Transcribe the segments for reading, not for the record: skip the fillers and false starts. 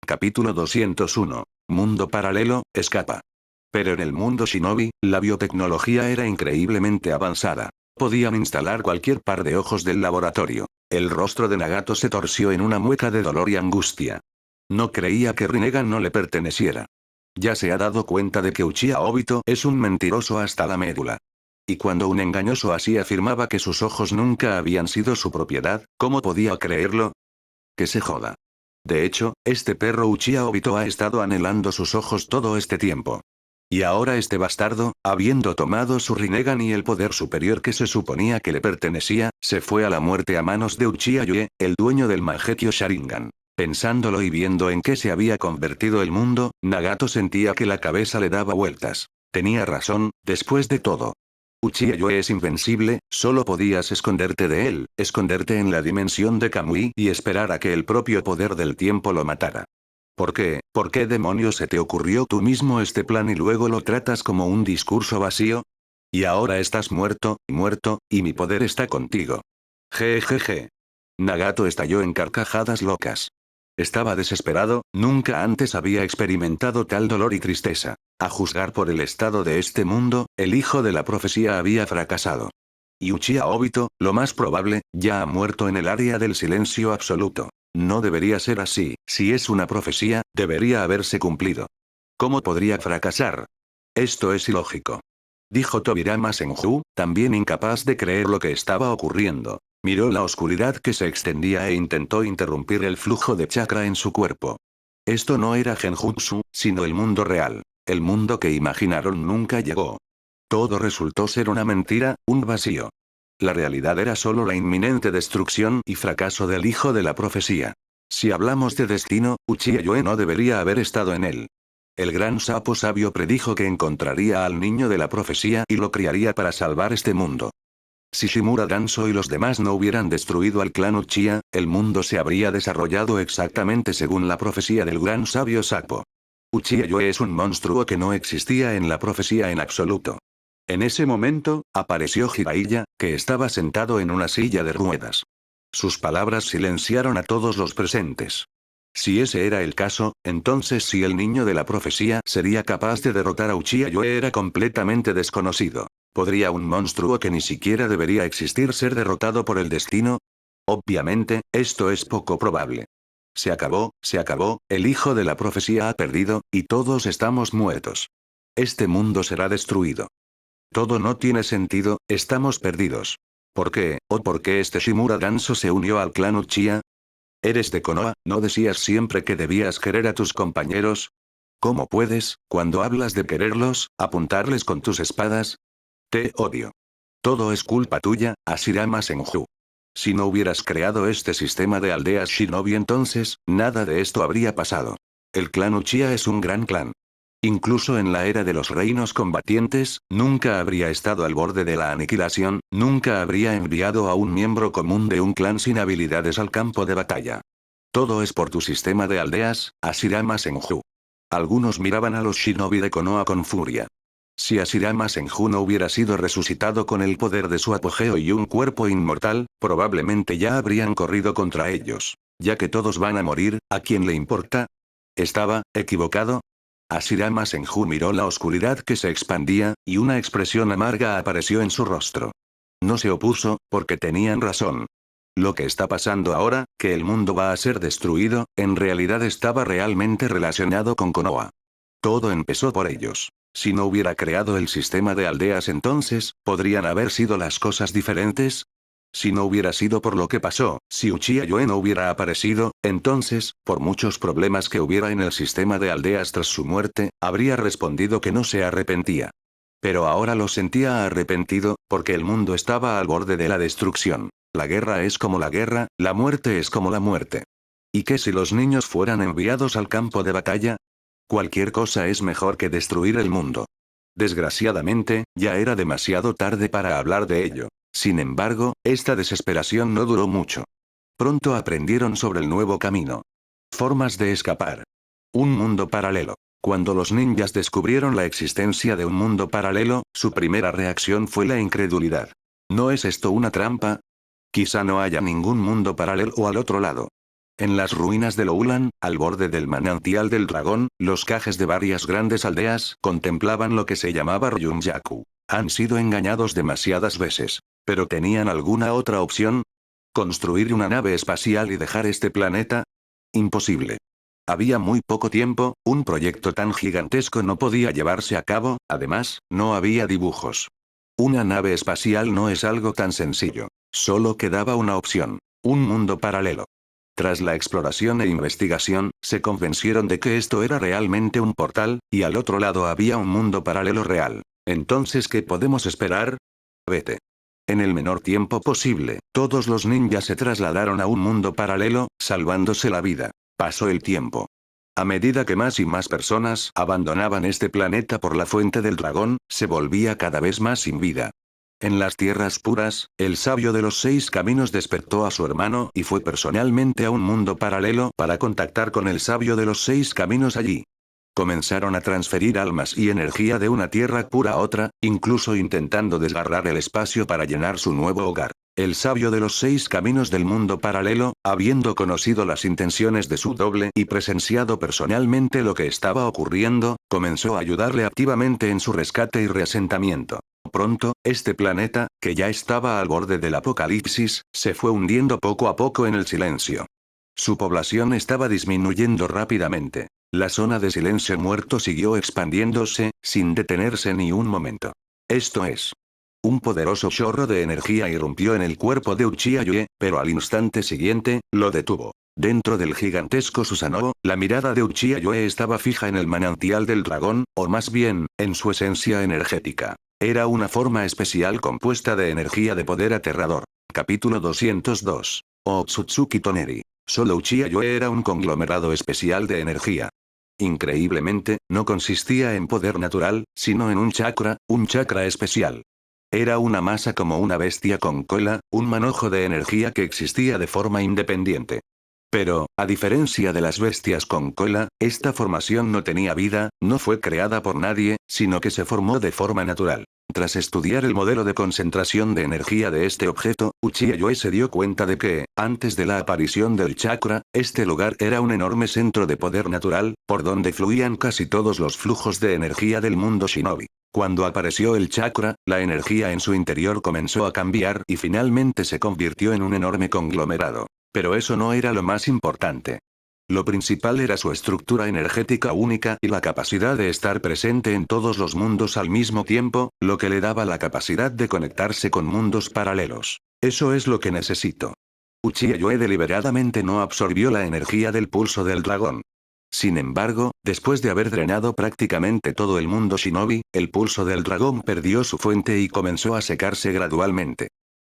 Capítulo 201. Mundo paralelo, escapa. Pero en el mundo shinobi, la biotecnología era increíblemente avanzada. Podían instalar cualquier par de ojos del laboratorio. El rostro de Nagato se torció en una mueca de dolor y angustia. No creía que Rinnegan no le perteneciera. Ya se ha dado cuenta de que Uchiha Obito es un mentiroso hasta la médula. Y cuando un engañoso así afirmaba que sus ojos nunca habían sido su propiedad, ¿cómo podía creerlo? Que se joda. De hecho, este perro Uchiha Obito ha estado anhelando sus ojos todo este tiempo. Y ahora este bastardo, habiendo tomado su Rinnegan y el poder superior que se suponía que le pertenecía, se fue a la muerte a manos de Uchiha Yue, el dueño del Mangekyo Sharingan. Pensándolo y viendo en qué se había convertido el mundo, Nagato sentía que la cabeza le daba vueltas. Tenía razón, después de todo. Uchiha Yue es invencible, solo podías esconderte de él, esconderte en la dimensión de Kamui y esperar a que el propio poder del tiempo lo matara. ¿Por qué? ¿Por qué demonios se te ocurrió tú mismo este plan y luego lo tratas como un discurso vacío? Y ahora estás muerto, y mi poder está contigo. Jejeje. Nagato estalló en carcajadas locas. Estaba desesperado, nunca antes había experimentado tal dolor y tristeza. A juzgar por el estado de este mundo, el hijo de la profecía había fracasado. Y Uchiha Obito, lo más probable, ya ha muerto en el área del silencio absoluto. No debería ser así, si es una profecía, debería haberse cumplido. ¿Cómo podría fracasar? Esto es ilógico. Dijo Tobirama Senju, también incapaz de creer lo que estaba ocurriendo. Miró la oscuridad que se extendía e intentó interrumpir el flujo de chakra en su cuerpo. Esto no era Genjutsu, sino el mundo real. El mundo que imaginaron nunca llegó. Todo resultó ser una mentira, un vacío. La realidad era solo la inminente destrucción y fracaso del hijo de la profecía. Si hablamos de destino, Uchiha Yue no debería haber estado en él. El gran sapo sabio predijo que encontraría al niño de la profecía y lo criaría para salvar este mundo. Si Shimura Danzo y los demás no hubieran destruido al clan Uchiha, el mundo se habría desarrollado exactamente según la profecía del gran sabio sapo. Uchiha Yue es un monstruo que no existía en la profecía en absoluto. En ese momento, apareció Jiraiya, que estaba sentado en una silla de ruedas. Sus palabras silenciaron a todos los presentes. Si ese era el caso, entonces si el niño de la profecía sería capaz de derrotar a Uchiha Yue era completamente desconocido. ¿Podría un monstruo que ni siquiera debería existir ser derrotado por el destino? Obviamente, esto es poco probable. Se acabó, el hijo de la profecía ha perdido, y todos estamos muertos. Este mundo será destruido. Todo no tiene sentido, estamos perdidos. ¿Por qué, o por qué este Shimura Danzo se unió al clan Uchiha? ¿Eres de Konoha, no decías siempre que debías querer a tus compañeros? ¿Cómo puedes, cuando hablas de quererlos, apuntarles con tus espadas? Te odio. Todo es culpa tuya, Hashirama Senju. Si no hubieras creado este sistema de aldeas shinobi entonces, nada de esto habría pasado. El clan Uchiha es un gran clan. Incluso en la era de los reinos combatientes, nunca habría estado al borde de la aniquilación, nunca habría enviado a un miembro común de un clan sin habilidades al campo de batalla. Todo es por tu sistema de aldeas, Hashirama Senju. Algunos miraban a los shinobi de Konoha con furia. Si Hashirama Senju no hubiera sido resucitado con el poder de su apogeo y un cuerpo inmortal, probablemente ya habrían corrido contra ellos. Ya que todos van a morir, ¿a quién le importa? ¿Estaba equivocado? Hashirama Senju miró la oscuridad que se expandía, y una expresión amarga apareció en su rostro. No se opuso, porque tenían razón. Lo que está pasando ahora, que el mundo va a ser destruido, en realidad estaba realmente relacionado con Konoha. Todo empezó por ellos. Si no hubiera creado el sistema de aldeas entonces, ¿podrían haber sido las cosas diferentes? Si no hubiera sido por lo que pasó, si Uchiha Yue no hubiera aparecido, entonces, por muchos problemas que hubiera en el sistema de aldeas tras su muerte, habría respondido que no se arrepentía. Pero ahora lo sentía arrepentido, porque el mundo estaba al borde de la destrucción. La guerra es como la guerra, la muerte es como la muerte. ¿Y qué si los niños fueran enviados al campo de batalla? Cualquier cosa es mejor que destruir el mundo. Desgraciadamente, ya era demasiado tarde para hablar de ello. Sin embargo, esta desesperación no duró mucho. Pronto aprendieron sobre el nuevo camino. Formas de escapar. Un mundo paralelo. Cuando los ninjas descubrieron la existencia de un mundo paralelo, su primera reacción fue la incredulidad. ¿No es esto una trampa? Quizá no haya ningún mundo paralelo al otro lado. En las ruinas de Loulan, al borde del manantial del dragón, los cajes de varias grandes aldeas contemplaban lo que se llamaba Ryunjaku. Han sido engañados demasiadas veces. ¿Pero tenían alguna otra opción? ¿Construir una nave espacial y dejar este planeta? Imposible. Había muy poco tiempo, un proyecto tan gigantesco no podía llevarse a cabo, además, no había dibujos. Una nave espacial no es algo tan sencillo. Solo quedaba una opción. Un mundo paralelo. Tras la exploración e investigación, se convencieron de que esto era realmente un portal, y al otro lado había un mundo paralelo real. Entonces, ¿qué podemos esperar? Vete. En el menor tiempo posible, todos los ninjas se trasladaron a un mundo paralelo, salvándose la vida. Pasó el tiempo. A medida que más y más personas abandonaban este planeta por la fuente del dragón, se volvía cada vez más sin vida. En las tierras puras, el sabio de los 6 caminos despertó a su hermano y fue personalmente a un mundo paralelo para contactar con el sabio de los 6 caminos allí. Comenzaron a transferir almas y energía de una tierra pura a otra, incluso intentando desgarrar el espacio para llenar su nuevo hogar. El sabio de los 6 caminos del mundo paralelo, habiendo conocido las intenciones de su doble y presenciado personalmente lo que estaba ocurriendo, comenzó a ayudarle activamente en su rescate y reasentamiento. Pronto, este planeta, que ya estaba al borde del apocalipsis, se fue hundiendo poco a poco en el silencio. Su población estaba disminuyendo rápidamente. La zona de silencio muerto siguió expandiéndose, sin detenerse ni un momento. Esto es. Un poderoso chorro de energía irrumpió en el cuerpo de Uchiha Yue, pero al instante siguiente, lo detuvo. Dentro del gigantesco Susanoo, la mirada de Uchiha Yue estaba fija en el manantial del dragón, o más bien, en su esencia energética. Era una forma especial compuesta de energía de poder aterrador. Capítulo 202. Otsutsuki Toneri. Solo Uchiha Yue era un conglomerado especial de energía. Increíblemente, no consistía en poder natural, sino en un chakra especial. Era una masa como una bestia con cola, un manojo de energía que existía de forma independiente. Pero, a diferencia de las bestias con cola, esta formación no tenía vida, no fue creada por nadie, sino que se formó de forma natural. Tras estudiar el modelo de concentración de energía de este objeto, Uchiha Yue se dio cuenta de que, antes de la aparición del chakra, este lugar era un enorme centro de poder natural, por donde fluían casi todos los flujos de energía del mundo shinobi. Cuando apareció el chakra, la energía en su interior comenzó a cambiar y finalmente se convirtió en un enorme conglomerado. Pero eso no era lo más importante. Lo principal era su estructura energética única y la capacidad de estar presente en todos los mundos al mismo tiempo, lo que le daba la capacidad de conectarse con mundos paralelos. Eso es lo que necesito. Uchiha Yue deliberadamente no absorbió la energía del pulso del dragón. Sin embargo, después de haber drenado prácticamente todo el mundo shinobi, el pulso del dragón perdió su fuente y comenzó a secarse gradualmente.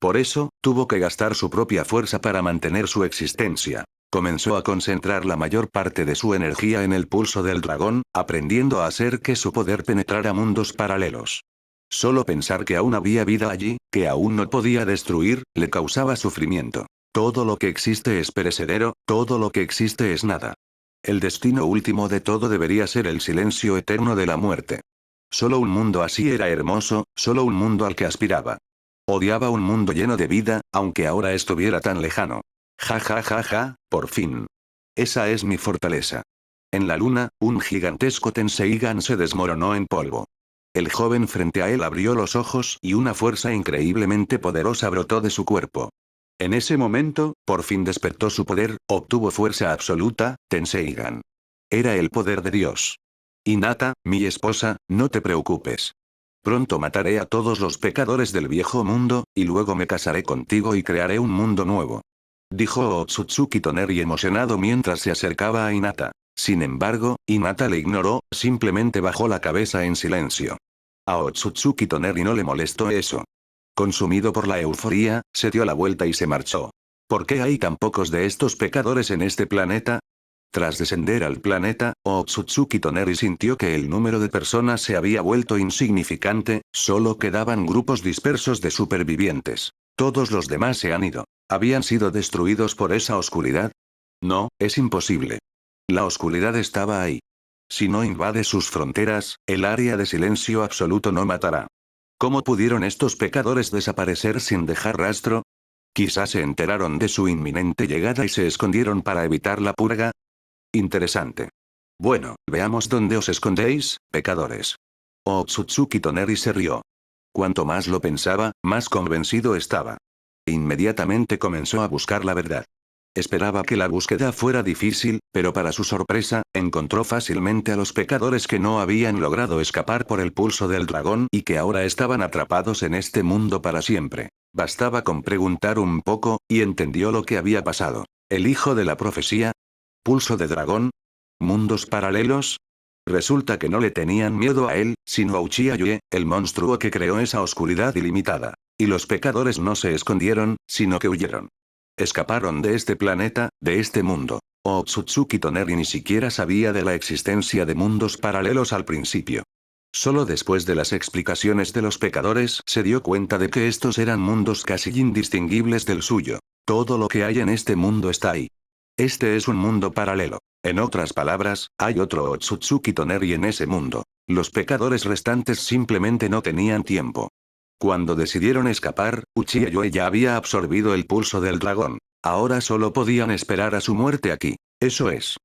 Por eso, tuvo que gastar su propia fuerza para mantener su existencia. Comenzó a concentrar la mayor parte de su energía en el pulso del dragón, aprendiendo a hacer que su poder penetrara mundos paralelos. Solo pensar que aún había vida allí, que aún no podía destruir, le causaba sufrimiento. Todo lo que existe es perecedero, todo lo que existe es nada. El destino último de todo debería ser el silencio eterno de la muerte. Solo un mundo así era hermoso, solo un mundo al que aspiraba. Odiaba un mundo lleno de vida, aunque ahora estuviera tan lejano. Ja ja ja ja, por fin. Esa es mi fortaleza. En la luna, un gigantesco Tenseigan se desmoronó en polvo. El joven frente a él abrió los ojos y una fuerza increíblemente poderosa brotó de su cuerpo. En ese momento, por fin despertó su poder, obtuvo fuerza absoluta, Tenseigan. Era el poder de Dios. Hinata, mi esposa, no te preocupes. Pronto mataré a todos los pecadores del viejo mundo, y luego me casaré contigo y crearé un mundo nuevo. Dijo Otsutsuki Toneri emocionado mientras se acercaba a Hinata. Sin embargo, Hinata le ignoró, simplemente bajó la cabeza en silencio. A Otsutsuki Toneri no le molestó eso. Consumido por la euforía, se dio la vuelta y se marchó. ¿Por qué hay tan pocos de estos pecadores en este planeta? Tras descender al planeta, Otsutsuki Toneri sintió que el número de personas se había vuelto insignificante, solo quedaban grupos dispersos de supervivientes. Todos los demás se han ido. ¿Habían sido destruidos por esa oscuridad? No, es imposible. La oscuridad estaba ahí. Si no invade sus fronteras, el área de silencio absoluto no matará. ¿Cómo pudieron estos pecadores desaparecer sin dejar rastro? Quizás se enteraron de su inminente llegada y se escondieron para evitar la purga. Interesante. Bueno, veamos dónde os escondéis, pecadores. Otsutsuki Toneri se rió. Cuanto más lo pensaba, más convencido estaba. Inmediatamente comenzó a buscar la verdad. Esperaba que la búsqueda fuera difícil, pero para su sorpresa, encontró fácilmente a los pecadores que no habían logrado escapar por el pulso del dragón y que ahora estaban atrapados en este mundo para siempre. Bastaba con preguntar un poco, y entendió lo que había pasado. ¿El hijo de la profecía? ¿Pulso de dragón? ¿Mundos paralelos? Resulta que no le tenían miedo a él, sino a Uchiha Yue, el monstruo que creó esa oscuridad ilimitada. Y los pecadores no se escondieron, sino que huyeron. Escaparon de este planeta, de este mundo. Otsutsuki Toneri ni siquiera sabía de la existencia de mundos paralelos al principio. Solo después de las explicaciones de los pecadores se dio cuenta de que estos eran mundos casi indistinguibles del suyo. Todo lo que hay en este mundo está ahí. Este es un mundo paralelo. En otras palabras, hay otro Otsutsuki Toneri en ese mundo. Los pecadores restantes simplemente no tenían tiempo. Cuando decidieron escapar, Uchiha Yue ya había absorbido el pulso del dragón. Ahora solo podían esperar a su muerte aquí. Eso es.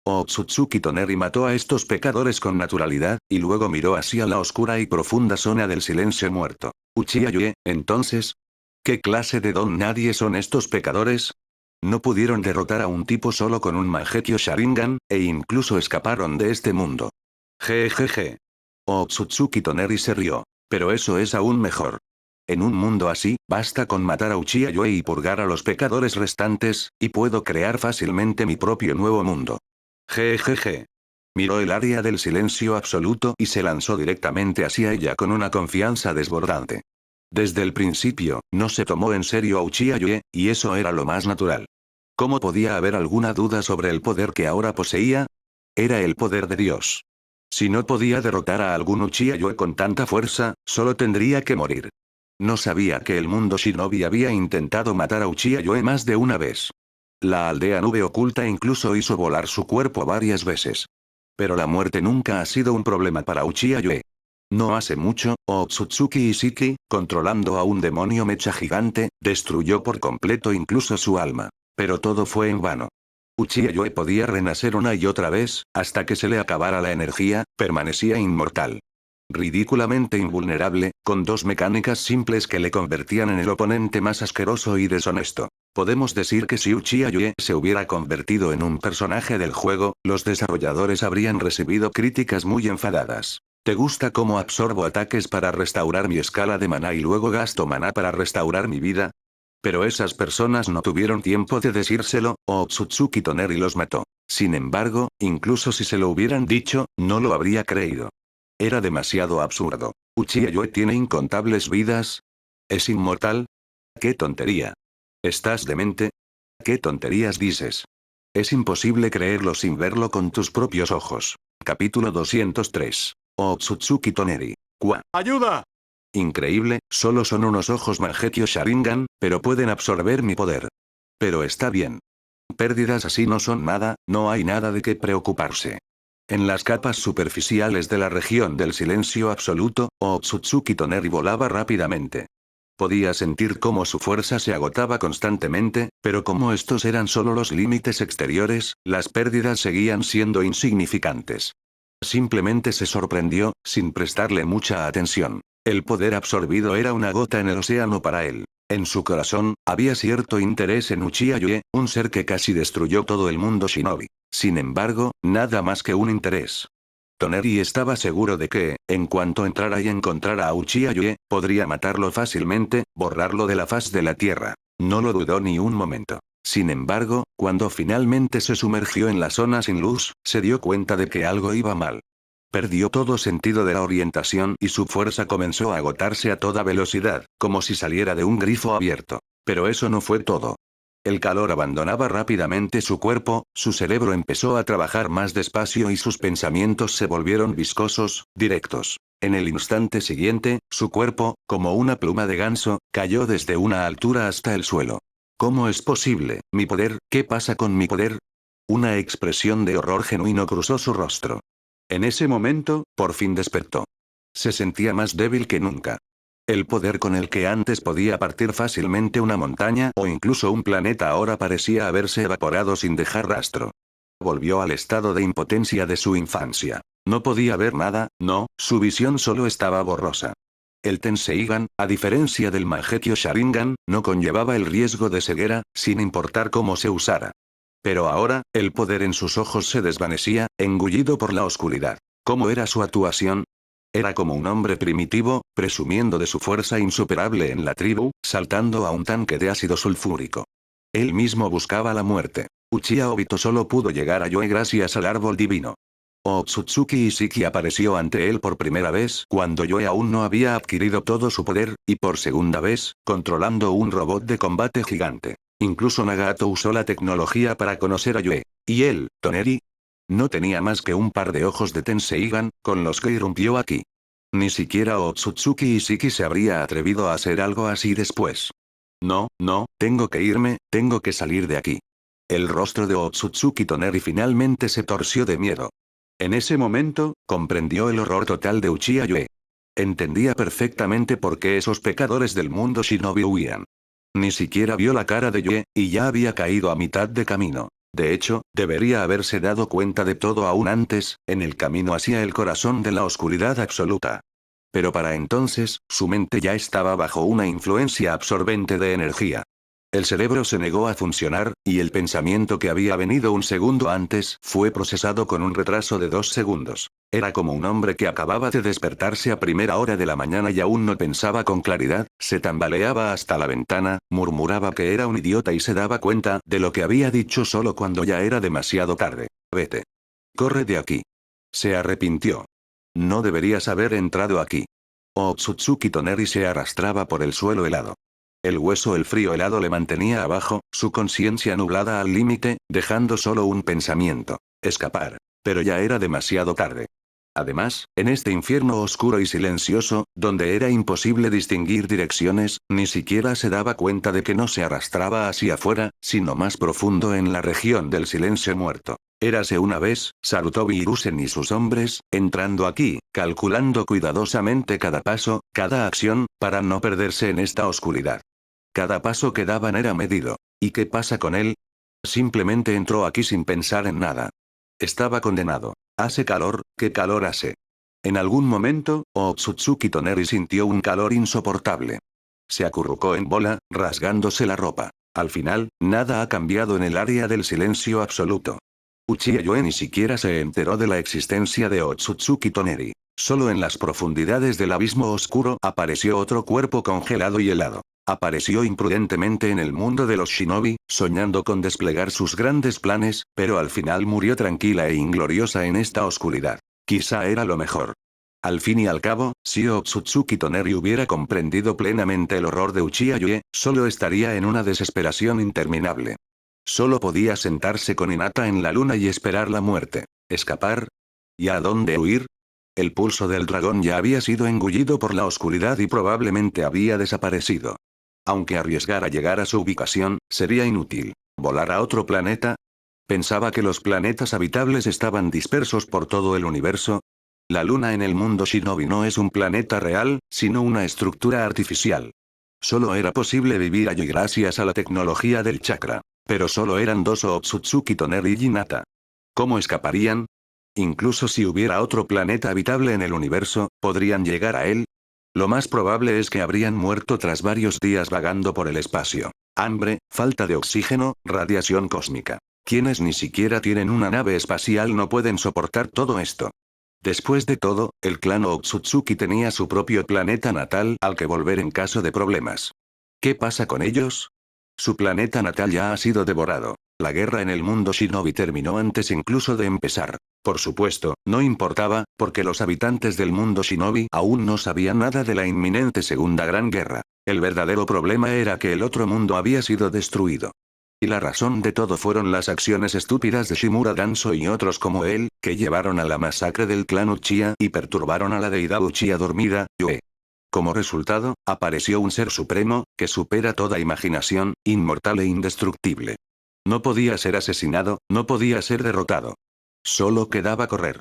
Otsutsuki Toneri mató a estos pecadores con naturalidad, y luego miró hacia la oscura y profunda zona del silencio muerto. Uchiha Yue, entonces, ¿qué clase de don nadie son estos pecadores? No pudieron derrotar a un tipo solo con un Mangekyo Sharingan, e incluso escaparon de este mundo. Jejeje. Otsutsuki Toneri se rió. Pero eso es aún mejor. En un mundo así, basta con matar a Uchiha Yue y purgar a los pecadores restantes, y puedo crear fácilmente mi propio nuevo mundo. Jejeje. Miró el área del silencio absoluto y se lanzó directamente hacia ella con una confianza desbordante. Desde el principio, no se tomó en serio a Uchiha Yue, y eso era lo más natural. ¿Cómo podía haber alguna duda sobre el poder que ahora poseía? Era el poder de Dios. Si no podía derrotar a algún Uchiha Yue con tanta fuerza, solo tendría que morir. No sabía que el mundo Shinobi había intentado matar a Uchiha Yue más de una vez. La aldea nube oculta incluso hizo volar su cuerpo varias veces. Pero la muerte nunca ha sido un problema para Uchiha Yue. No hace mucho, Otsutsuki Ishiki, controlando a un demonio mecha gigante, destruyó por completo incluso su alma. Pero todo fue en vano. Uchiha Yue podía renacer una y otra vez, hasta que se le acabara la energía, permanecía inmortal. Ridículamente invulnerable, con dos mecánicas simples que le convertían en el oponente más asqueroso y deshonesto. Podemos decir que si Uchiha Yue se hubiera convertido en un personaje del juego, los desarrolladores habrían recibido críticas muy enfadadas. ¿Te gusta cómo absorbo ataques para restaurar mi escala de maná y luego gasto maná para restaurar mi vida? Pero esas personas no tuvieron tiempo de decírselo, Otsutsuki Toneri los mató. Sin embargo, incluso si se lo hubieran dicho, no lo habría creído. Era demasiado absurdo. ¿Uchiha Yue tiene incontables vidas? ¿Es inmortal? ¡Qué tontería! ¿Estás demente? ¿Qué tonterías dices? Es imposible creerlo sin verlo con tus propios ojos. Capítulo 203. Otsutsuki Toneri. ¡Ayuda! Increíble, solo son unos ojos Mangekyo Sharingan, pero pueden absorber mi poder. Pero está bien. Pérdidas así no son nada, no hay nada de qué preocuparse. En las capas superficiales de la región del silencio absoluto, Otsutsuki Toneri volaba rápidamente. Podía sentir cómo su fuerza se agotaba constantemente, pero como estos eran solo los límites exteriores, las pérdidas seguían siendo insignificantes. Simplemente se sorprendió, sin prestarle mucha atención. El poder absorbido era una gota en el océano para él. En su corazón, había cierto interés en Uchiha Yue, un ser que casi destruyó todo el mundo Shinobi. Sin embargo, nada más que un interés. Toneri estaba seguro de que, en cuanto entrara y encontrara a Uchiha Yue, podría matarlo fácilmente, borrarlo de la faz de la tierra. No lo dudó ni un momento. Sin embargo, cuando finalmente se sumergió en la zona sin luz, se dio cuenta de que algo iba mal. Perdió todo sentido de la orientación y su fuerza comenzó a agotarse a toda velocidad, como si saliera de un grifo abierto. Pero eso no fue todo. El calor abandonaba rápidamente su cuerpo, su cerebro empezó a trabajar más despacio y sus pensamientos se volvieron viscosos, directos. En el instante siguiente, su cuerpo, como una pluma de ganso, cayó desde una altura hasta el suelo. ¿Cómo es posible? ¿Mi poder? ¿Qué pasa con mi poder? Una expresión de horror genuino cruzó su rostro. En ese momento, por fin despertó. Se sentía más débil que nunca. El poder con el que antes podía partir fácilmente una montaña o incluso un planeta ahora parecía haberse evaporado sin dejar rastro. Volvió al estado de impotencia de su infancia. No podía ver nada, no, su visión solo estaba borrosa. El Tenseigan, a diferencia del Mangekyo Sharingan, no conllevaba el riesgo de ceguera, sin importar cómo se usara. Pero ahora, el poder en sus ojos se desvanecía, engullido por la oscuridad. ¿Cómo era su actuación? Era como un hombre primitivo, presumiendo de su fuerza insuperable en la tribu, saltando a un tanque de ácido sulfúrico. Él mismo buscaba la muerte. Uchiha Obito solo pudo llegar a Yoe gracias al árbol divino. Otsutsuki Ishiki apareció ante él por primera vez cuando Yoe aún no había adquirido todo su poder, y por segunda vez, controlando un robot de combate gigante. Incluso Nagato usó la tecnología para conocer a Yoe. Y él, Toneri, no tenía más que un par de ojos de Tenseigan, con los que irrumpió aquí. Ni siquiera Otsutsuki Ishiki se habría atrevido a hacer algo así después. No, no, tengo que irme, tengo que salir de aquí. El rostro de Otsutsuki Toneri finalmente se torció de miedo. En ese momento, comprendió el horror total de Uchiha Yue. Entendía perfectamente por qué esos pecadores del mundo shinobi huían. Ni siquiera vio la cara de Yue, y ya había caído a mitad de camino. De hecho, debería haberse dado cuenta de todo aún antes, en el camino hacia el corazón de la oscuridad absoluta. Pero para entonces, su mente ya estaba bajo una influencia absorbente de energía. El cerebro se negó a funcionar, y el pensamiento que había venido un segundo antes fue procesado con un retraso de 2 segundos. Era como un hombre que acababa de despertarse a primera hora de la mañana y aún no pensaba con claridad, se tambaleaba hasta la ventana, murmuraba que era un idiota y se daba cuenta de lo que había dicho solo cuando ya era demasiado tarde. Vete. Corre de aquí. Se arrepintió. No deberías haber entrado aquí. Otsutsuki Toneri se arrastraba por el suelo helado. El frío helado le mantenía abajo, su conciencia nublada al límite, dejando solo un pensamiento: escapar. Pero ya era demasiado tarde. Además, en este infierno oscuro y silencioso, donde era imposible distinguir direcciones, ni siquiera se daba cuenta de que no se arrastraba hacia afuera, sino más profundo en la región del silencio muerto. Érase una vez, Sarutobi Hiruzen y sus hombres, entrando aquí, calculando cuidadosamente cada paso, cada acción, para no perderse en esta oscuridad. Cada paso que daban era medido. ¿Y qué pasa con él? Simplemente entró aquí sin pensar en nada. Estaba condenado. Hace calor, ¿qué calor hace? En algún momento, Otsutsuki Toneri sintió un calor insoportable. Se acurrucó en bola, rasgándose la ropa. Al final, nada ha cambiado en el área del silencio absoluto. Uchiha Yue ni siquiera se enteró de la existencia de Otsutsuki Toneri. Solo en las profundidades del abismo oscuro apareció otro cuerpo congelado y helado. Apareció imprudentemente en el mundo de los shinobi, soñando con desplegar sus grandes planes, pero al final murió tranquila e ingloriosa en esta oscuridad. Quizá era lo mejor. Al fin y al cabo, si Otsutsuki Toneri hubiera comprendido plenamente el horror de Uchiha Yue, solo estaría en una desesperación interminable. Solo podía sentarse con Hinata en la luna y esperar la muerte. ¿Escapar? ¿Y a dónde huir? El pulso del dragón ya había sido engullido por la oscuridad y probablemente había desaparecido. Aunque arriesgara llegar a su ubicación, sería inútil. ¿Volar a otro planeta? Pensaba que los planetas habitables estaban dispersos por todo el universo. La luna en el mundo shinobi no es un planeta real, sino una estructura artificial. Solo era posible vivir allí gracias a la tecnología del chakra. Pero solo eran dos: Otsutsuki Toneri y Hinata. ¿Cómo escaparían? Incluso si hubiera otro planeta habitable en el universo, ¿podrían llegar a él? Lo más probable es que habrían muerto tras varios días vagando por el espacio. Hambre, falta de oxígeno, radiación cósmica. Quienes ni siquiera tienen una nave espacial no pueden soportar todo esto. Después de todo, el clan Otsutsuki tenía su propio planeta natal al que volver en caso de problemas. ¿Qué pasa con ellos? Su planeta natal ya ha sido devorado. La guerra en el mundo shinobi terminó antes incluso de empezar. Por supuesto, no importaba, porque los habitantes del mundo shinobi aún no sabían nada de la inminente Segunda Gran Guerra. El verdadero problema era que el otro mundo había sido destruido. Y la razón de todo fueron las acciones estúpidas de Shimura Danzo y otros como él, que llevaron a la masacre del clan Uchiha y perturbaron a la deidad Uchiha dormida, Yue. Como resultado, apareció un ser supremo, que supera toda imaginación, inmortal e indestructible. No podía ser asesinado, no podía ser derrotado. Solo quedaba correr.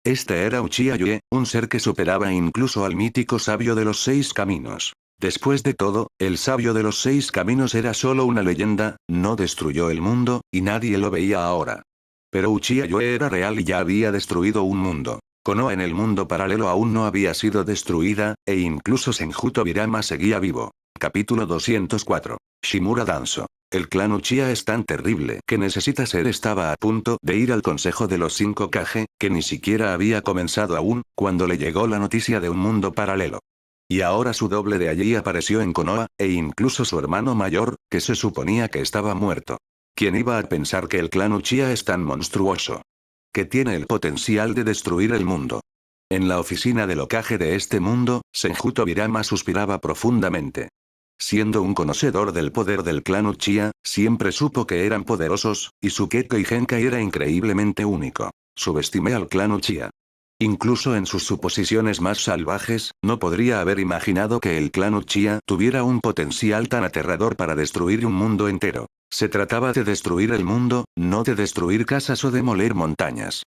Este era Uchiha Yue, un ser que superaba incluso al mítico sabio de los 6 caminos. Después de todo, el sabio de los 6 caminos era solo una leyenda, no destruyó el mundo, y nadie lo veía ahora. Pero Uchiha Yue era real y ya había destruido un mundo. Konoha en el mundo paralelo aún no había sido destruida, e incluso Senju Tobirama seguía vivo. Capítulo 204. Shimura Danzo. El clan Uchiha es tan terrible que necesita ser. Estaba a punto de ir al consejo de los 5 Kage, que ni siquiera había comenzado aún, cuando le llegó la noticia de un mundo paralelo. Y ahora su doble de allí apareció en Konoha, e incluso su hermano mayor, que se suponía que estaba muerto. ¿Quién iba a pensar que el clan Uchiha es tan monstruoso? Que tiene el potencial de destruir el mundo. En la oficina del Hokage de este mundo, Senju Tobirama suspiraba profundamente. Siendo un conocedor del poder del clan Uchiha, siempre supo que eran poderosos, y su Gekko Genkai era increíblemente único. Subestimé al clan Uchiha. Incluso en sus suposiciones más salvajes, no podría haber imaginado que el clan Uchiha tuviera un potencial tan aterrador para destruir un mundo entero. Se trataba de destruir el mundo, no de destruir casas o demoler montañas.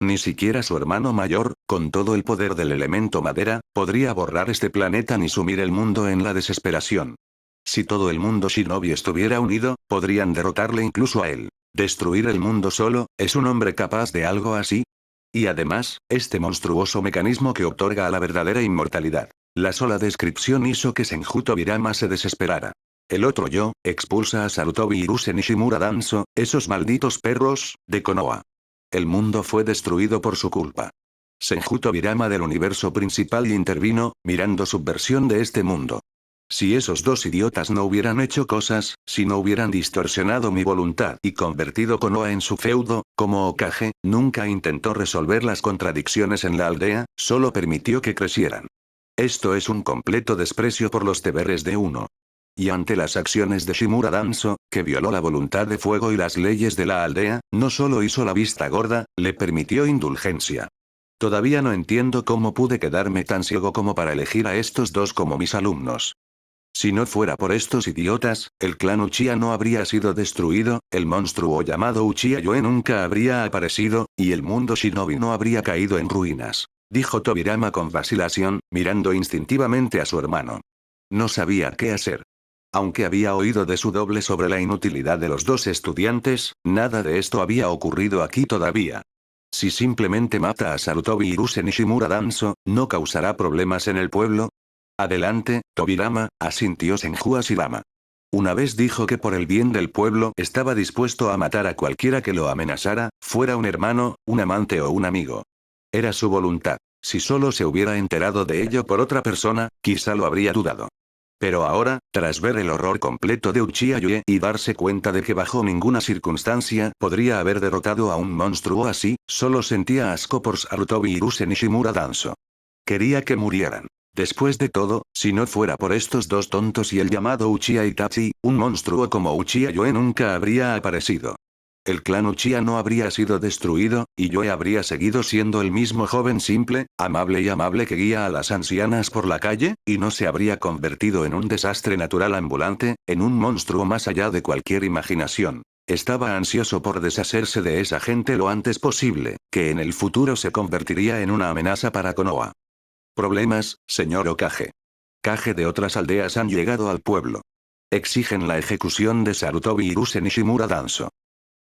Ni siquiera su hermano mayor, con todo el poder del elemento madera, podría borrar este planeta ni sumir el mundo en la desesperación. Si todo el mundo shinobi estuviera unido, podrían derrotarle incluso a él. ¿Destruir el mundo solo? ¿Es un hombre capaz de algo así? Y además, este monstruoso mecanismo que otorga a la verdadera inmortalidad. La sola descripción hizo que Senju Tobirama se desesperara. El otro yo, expulsa a Sarutobi Hiruzen y Shimura Danzo, esos malditos perros, de Konoha. El mundo fue destruido por su culpa. Senju Tobirama del universo principal intervino, mirando su versión de este mundo. Si esos dos idiotas no hubieran hecho cosas, si no hubieran distorsionado mi voluntad y convertido Konoha en su feudo, como Hokage, nunca intentó resolver las contradicciones en la aldea, solo permitió que crecieran. Esto es un completo desprecio por los deberes de uno. Y ante las acciones de Shimura Danzo, que violó la voluntad de fuego y las leyes de la aldea, no solo hizo la vista gorda, le permitió indulgencia. Todavía no entiendo cómo pude quedarme tan ciego como para elegir a estos dos como mis alumnos. Si no fuera por estos idiotas, el clan Uchiha no habría sido destruido, el monstruo llamado Uchiha Yue nunca habría aparecido, y el mundo shinobi no habría caído en ruinas. Dijo Tobirama con vacilación, mirando instintivamente a su hermano. No sabía qué hacer. Aunque había oído de su doble sobre la inutilidad de los dos estudiantes, nada de esto había ocurrido aquí todavía. Si simplemente mata a Sarutobi Hiruzen y Shimura Danzo, ¿no causará problemas en el pueblo? Adelante, Tobirama, asintió Senju Hashirama. Una vez dijo que por el bien del pueblo estaba dispuesto a matar a cualquiera que lo amenazara, fuera un hermano, un amante o un amigo. Era su voluntad. Si solo se hubiera enterado de ello por otra persona, quizá lo habría dudado. Pero ahora, tras ver el horror completo de Uchiha Yue y darse cuenta de que bajo ninguna circunstancia podría haber derrotado a un monstruo así, solo sentía asco por Sarutobi Hiruzen y Shimura Danzo. Quería que murieran. Después de todo, si no fuera por estos dos tontos y el llamado Uchiha Itachi, un monstruo como Uchiha Yue nunca habría aparecido. El clan Uchiha no habría sido destruido, y Yue habría seguido siendo el mismo joven simple, amable que guía a las ancianas por la calle, y no se habría convertido en un desastre natural ambulante, en un monstruo más allá de cualquier imaginación. Estaba ansioso por deshacerse de esa gente lo antes posible, que en el futuro se convertiría en una amenaza para Konoha. Problemas, señor Hokage. Kage de otras aldeas han llegado al pueblo. Exigen la ejecución de Sarutobi Hiruzen y Shimura Danzo.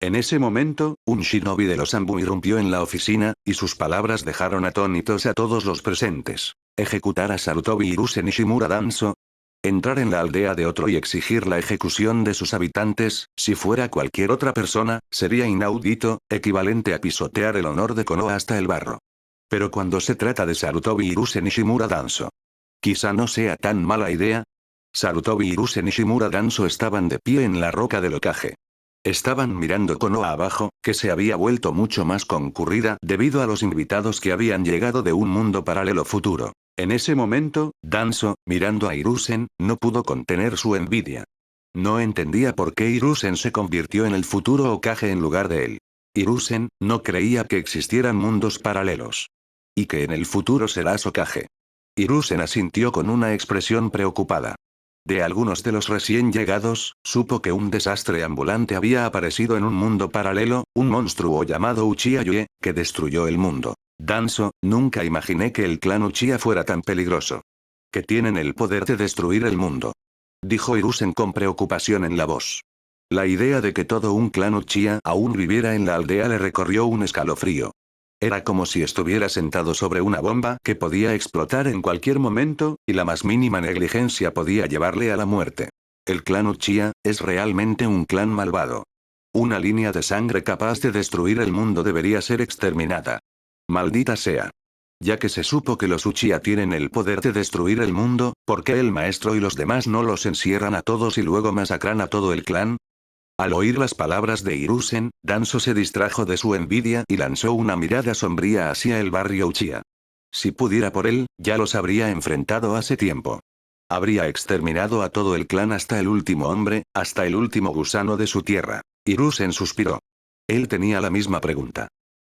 En ese momento, un shinobi de los Anbu irrumpió en la oficina, y sus palabras dejaron atónitos a todos los presentes. ¿Ejecutar a Sarutobi Hiruzen y Shimura Danzo? Entrar en la aldea de otro y exigir la ejecución de sus habitantes, si fuera cualquier otra persona, sería inaudito, equivalente a pisotear el honor de Konoha hasta el barro. Pero cuando se trata de Sarutobi Hiruzen y Shimura Danzo, quizá no sea tan mala idea. Sarutobi Hiruzen y Shimura Danzo estaban de pie en la roca del Hokage. Estaban mirando Konoha abajo, que se había vuelto mucho más concurrida debido a los invitados que habían llegado de un mundo paralelo futuro. En ese momento, Danzo, mirando a Hiruzen, no pudo contener su envidia. No entendía por qué Hiruzen se convirtió en el futuro Hokage en lugar de él. Hiruzen no creía que existieran mundos paralelos. Y que en el futuro serás Hokage. Hiruzen asintió con una expresión preocupada. De algunos de los recién llegados, supo que un desastre ambulante había aparecido en un mundo paralelo, un monstruo llamado Uchiha Yue, que destruyó el mundo. Danzo, nunca imaginé que el clan Uchiha fuera tan peligroso. Que tienen el poder de destruir el mundo. Dijo Hiruzen con preocupación en la voz. La idea de que todo un clan Uchiha aún viviera en la aldea le recorrió un escalofrío. Era como si estuviera sentado sobre una bomba que podía explotar en cualquier momento, y la más mínima negligencia podía llevarle a la muerte. El clan Uchiha es realmente un clan malvado. Una línea de sangre capaz de destruir el mundo debería ser exterminada. Maldita sea. Ya que se supo que los Uchiha tienen el poder de destruir el mundo, ¿por qué el maestro y los demás no los encierran a todos y luego masacran a todo el clan? Al oír las palabras de Hiruzen, Danzo se distrajo de su envidia y lanzó una mirada sombría hacia el barrio Uchiha. Si pudiera por él, ya los habría enfrentado hace tiempo. Habría exterminado a todo el clan hasta el último hombre, hasta el último gusano de su tierra. Hiruzen suspiró. Él tenía la misma pregunta.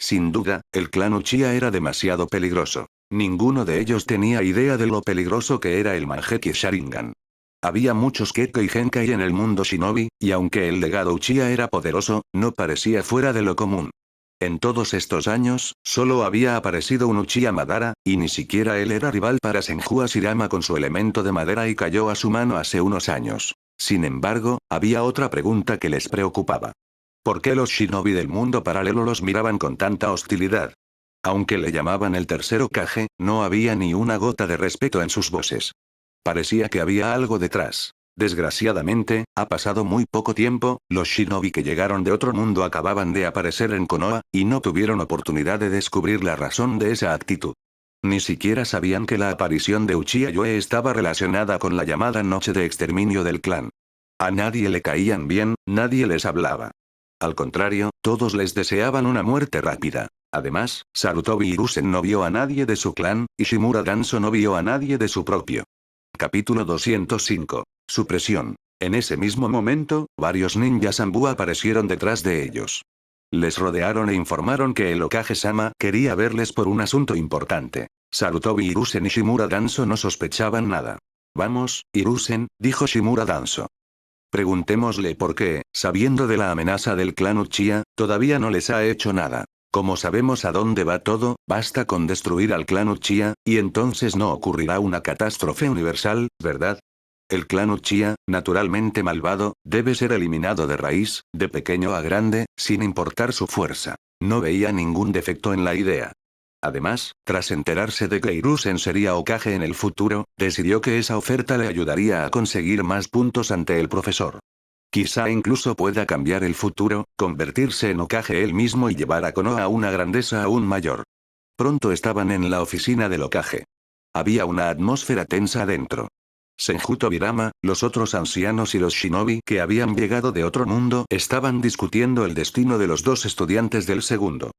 Sin duda, el clan Uchiha era demasiado peligroso. Ninguno de ellos tenía idea de lo peligroso que era el Mangekyou Sharingan. Había muchos Gekko y Genkai en el mundo shinobi, y aunque el legado Uchiha era poderoso, no parecía fuera de lo común. En todos estos años, solo había aparecido un Uchiha Madara, y ni siquiera él era rival para Senju Hashirama con su elemento de madera y cayó a su mano hace unos años. Sin embargo, había otra pregunta que les preocupaba. ¿Por qué los shinobi del mundo paralelo los miraban con tanta hostilidad? Aunque le llamaban el tercer Hokage, no había ni una gota de respeto en sus voces. Parecía que había algo detrás. Desgraciadamente, ha pasado muy poco tiempo, los shinobi que llegaron de otro mundo acababan de aparecer en Konoha, y no tuvieron oportunidad de descubrir la razón de esa actitud. Ni siquiera sabían que la aparición de Uchiha Yoe estaba relacionada con la llamada noche de exterminio del clan. A nadie le caían bien, nadie les hablaba. Al contrario, todos les deseaban una muerte rápida. Además, Sarutobi Hiruzen no vio a nadie de su clan, y Shimura Danzo no vio a nadie de su propio. Capítulo 205. Supresión. En ese mismo momento, varios ninjas Anbu aparecieron detrás de ellos. Les rodearon e informaron que el Hokage-sama quería verles por un asunto importante. Sarutobi Hiruzen y Shimura Danzo no sospechaban nada. Vamos, Hiruzen, dijo Shimura Danzo. Preguntémosle por qué, sabiendo de la amenaza del clan Uchiha, todavía no les ha hecho nada. Como sabemos a dónde va todo, basta con destruir al clan Uchiha, y entonces no ocurrirá una catástrofe universal, ¿verdad? El clan Uchiha, naturalmente malvado, debe ser eliminado de raíz, de pequeño a grande, sin importar su fuerza. No veía ningún defecto en la idea. Además, tras enterarse de que Hiruzen sería Hokage en el futuro, decidió que esa oferta le ayudaría a conseguir más puntos ante el profesor. Quizá incluso pueda cambiar el futuro, convertirse en Hokage él mismo y llevar a Konoha a una grandeza aún mayor. Pronto estaban en la oficina del Hokage. Había una atmósfera tensa adentro. Senju Tobirama, los otros ancianos y los shinobi que habían llegado de otro mundo estaban discutiendo el destino de los dos estudiantes del segundo.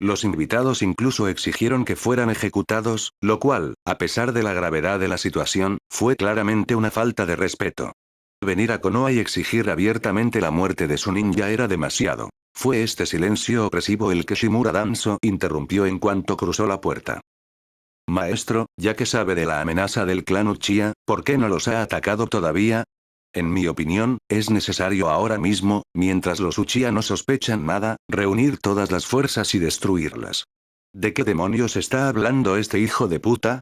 Los invitados incluso exigieron que fueran ejecutados, lo cual, a pesar de la gravedad de la situación, fue claramente una falta de respeto. Venir a Konoha y exigir abiertamente la muerte de su ninja era demasiado. Fue este silencio opresivo el que Shimura Danzo interrumpió en cuanto cruzó la puerta. Maestro, ya que sabe de la amenaza del clan Uchiha, ¿por qué no los ha atacado todavía? En mi opinión, es necesario ahora mismo, mientras los Uchiha no sospechan nada, reunir todas las fuerzas y destruirlas. ¿De qué demonios está hablando este hijo de puta?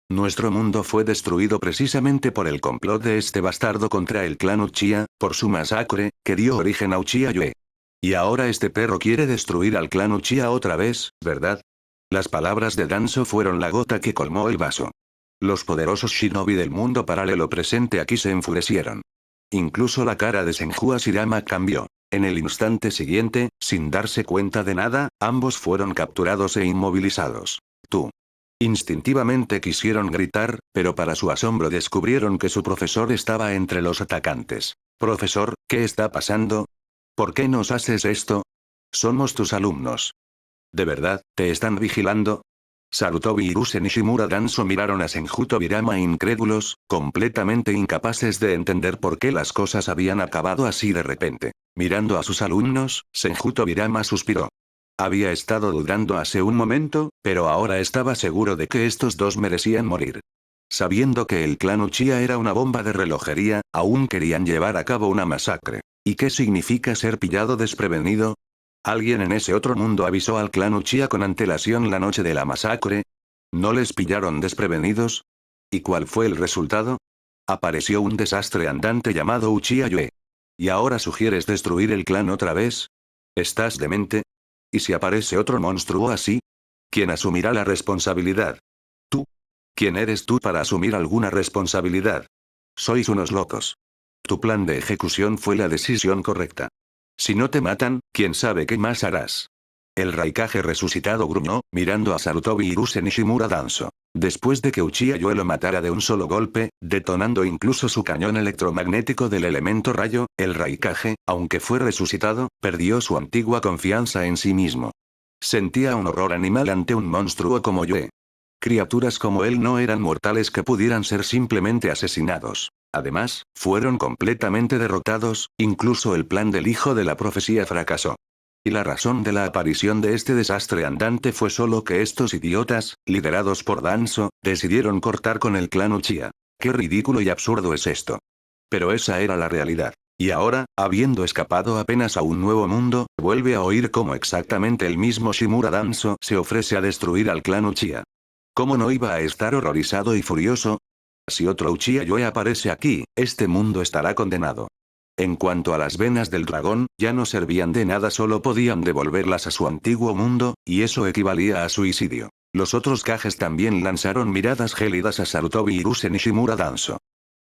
Nuestro mundo fue destruido precisamente por el complot de este bastardo contra el clan Uchiha, por su masacre, que dio origen a Uchiha Yoe. Y ahora este perro quiere destruir al clan Uchiha otra vez, ¿verdad? Las palabras de Danzo fueron la gota que colmó el vaso. Los poderosos shinobi del mundo paralelo presente aquí se enfurecieron. Incluso la cara de Senju Hashirama cambió. En el instante siguiente, sin darse cuenta de nada, ambos fueron capturados e inmovilizados. Tú. Instintivamente quisieron gritar, pero para su asombro descubrieron que su profesor estaba entre los atacantes. Profesor, ¿qué está pasando? ¿Por qué nos haces esto? Somos tus alumnos. ¿De verdad, te están vigilando? Sarutobi Hiruzen y Shimura Danzo miraron a Senju Tobirama incrédulos, completamente incapaces de entender por qué las cosas habían acabado así de repente. Mirando a sus alumnos, Senju Tobirama suspiró. Había estado dudando hace un momento, pero ahora estaba seguro de que estos dos merecían morir. Sabiendo que el clan Uchiha era una bomba de relojería, aún querían llevar a cabo una masacre. ¿Y qué significa ser pillado desprevenido? ¿Alguien en ese otro mundo avisó al clan Uchiha con antelación la noche de la masacre? ¿No les pillaron desprevenidos? ¿Y cuál fue el resultado? Apareció un desastre andante llamado Uchiha Yue. ¿Y ahora sugieres destruir el clan otra vez? ¿Estás demente? ¿Y si aparece otro monstruo así? ¿Quién asumirá la responsabilidad? ¿Tú? ¿Quién eres tú para asumir alguna responsabilidad? Sois unos locos. Tu plan de ejecución fue la decisión correcta. Si no te matan, quién sabe qué más harás. El Raikage resucitado gruñó, mirando a Sarutobi Hiruse Nishimura Danzo. Después de que Uchiha Yue lo matara de un solo golpe, detonando incluso su cañón electromagnético del elemento rayo, el Raikage, aunque fue resucitado, perdió su antigua confianza en sí mismo. Sentía un horror animal ante un monstruo como Yue. Criaturas como él no eran mortales que pudieran ser simplemente asesinados. Además, fueron completamente derrotados, incluso el plan del hijo de la profecía fracasó. Y la razón de la aparición de este desastre andante fue solo que estos idiotas, liderados por Danzo, decidieron cortar con el clan Uchiha. Qué ridículo y absurdo es esto. Pero esa era la realidad. Y ahora, habiendo escapado apenas a un nuevo mundo, vuelve a oír cómo exactamente el mismo Shimura Danzo se ofrece a destruir al clan Uchiha. ¿Cómo no iba a estar horrorizado y furioso? Si otro Uchiha Yue aparece aquí, este mundo estará condenado. En cuanto a las venas del dragón, ya no servían de nada, solo podían devolverlas a su antiguo mundo, y eso equivalía a suicidio. Los otros Kages también lanzaron miradas gélidas a Sarutobi Hiruse Nishimura Danzo.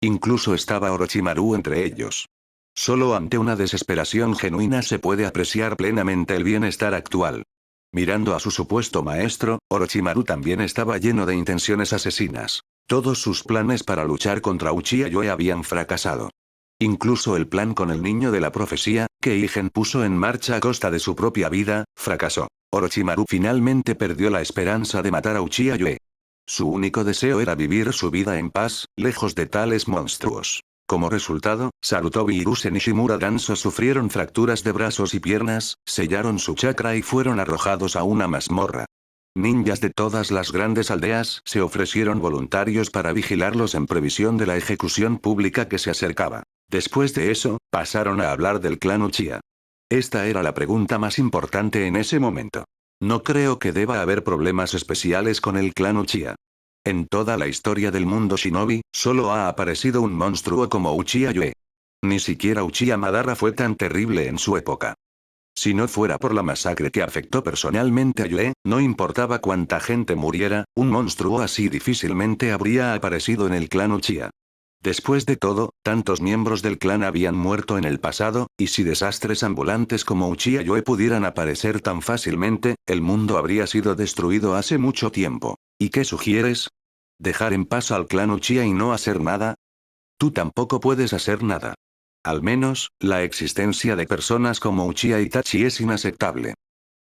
Incluso estaba Orochimaru entre ellos. Solo ante una desesperación genuina se puede apreciar plenamente el bienestar actual. Mirando a su supuesto maestro, Orochimaru también estaba lleno de intenciones asesinas. Todos sus planes para luchar contra Uchiha Yue habían fracasado. Incluso el plan con el niño de la profecía, que Igen puso en marcha a costa de su propia vida, fracasó. Orochimaru finalmente perdió la esperanza de matar a Uchiha Yue. Su único deseo era vivir su vida en paz, lejos de tales monstruos. Como resultado, Sarutobi Hiruse Nishimura Danzo sufrieron fracturas de brazos y piernas, sellaron su chakra y fueron arrojados a una mazmorra. Ninjas de todas las grandes aldeas se ofrecieron voluntarios para vigilarlos en previsión de la ejecución pública que se acercaba. Después de eso, pasaron a hablar del clan Uchiha. Esta era la pregunta más importante en ese momento. No creo que deba haber problemas especiales con el clan Uchiha. En toda la historia del mundo shinobi, solo ha aparecido un monstruo como Uchiha Yue. Ni siquiera Uchiha Madara fue tan terrible en su época. Si no fuera por la masacre que afectó personalmente a Yue, no importaba cuánta gente muriera, un monstruo así difícilmente habría aparecido en el clan Uchiha. Después de todo, tantos miembros del clan habían muerto en el pasado, y si desastres ambulantes como Uchiha Yue pudieran aparecer tan fácilmente, el mundo habría sido destruido hace mucho tiempo. ¿Y qué sugieres? ¿Dejar en paz al clan Uchiha y no hacer nada? Tú tampoco puedes hacer nada. Al menos, la existencia de personas como Uchiha Itachi es inaceptable.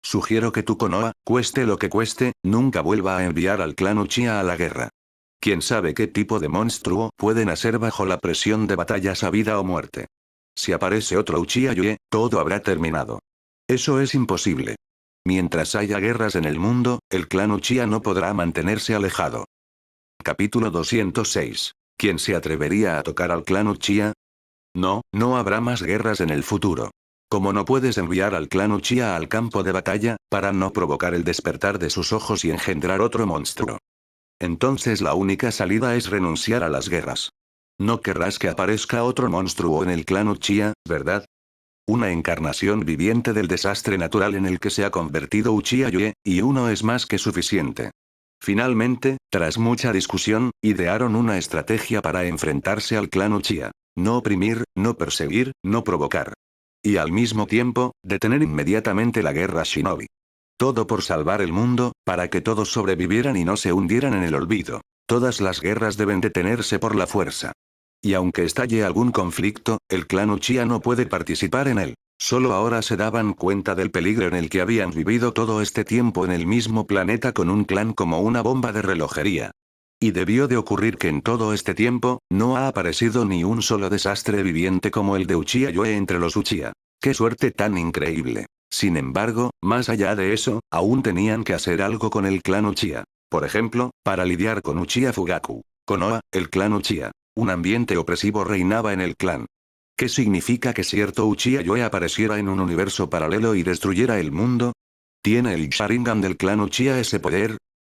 Sugiero que tu Konoha, cueste lo que cueste, nunca vuelva a enviar al clan Uchiha a la guerra. ¿Quién sabe qué tipo de monstruo puede nacer bajo la presión de batallas a vida o muerte? Si aparece otro Uchiha Yue, todo habrá terminado. Eso es imposible. Mientras haya guerras en el mundo, el clan Uchiha no podrá mantenerse alejado. Capítulo 206. ¿Quién se atrevería a tocar al clan Uchiha? No, no habrá más guerras en el futuro. Como no puedes enviar al clan Uchiha al campo de batalla, para no provocar el despertar de sus ojos y engendrar otro monstruo. Entonces la única salida es renunciar a las guerras. No querrás que aparezca otro monstruo en el clan Uchiha, ¿verdad? Una encarnación viviente del desastre natural en el que se ha convertido Uchiha Yue, y uno es más que suficiente. Finalmente, tras mucha discusión, idearon una estrategia para enfrentarse al clan Uchiha. No oprimir, no perseguir, no provocar. Y al mismo tiempo, detener inmediatamente la guerra shinobi. Todo por salvar el mundo, para que todos sobrevivieran y no se hundieran en el olvido. Todas las guerras deben detenerse por la fuerza. Y aunque estalle algún conflicto, el clan Uchiha no puede participar en él. Solo ahora se daban cuenta del peligro en el que habían vivido todo este tiempo en el mismo planeta con un clan como una bomba de relojería. Y debió de ocurrir que en todo este tiempo, no ha aparecido ni un solo desastre viviente como el de Uchiha Yue entre los Uchiha. ¡Qué suerte tan increíble! Sin embargo, más allá de eso, aún tenían que hacer algo con el clan Uchiha. Por ejemplo, para lidiar con Uchiha Fugaku. Konoha, el clan Uchiha. Un ambiente opresivo reinaba en el clan. ¿Qué significa que cierto Uchiha Yue apareciera en un universo paralelo y destruyera el mundo? ¿Tiene el Sharingan del clan Uchiha ese poder?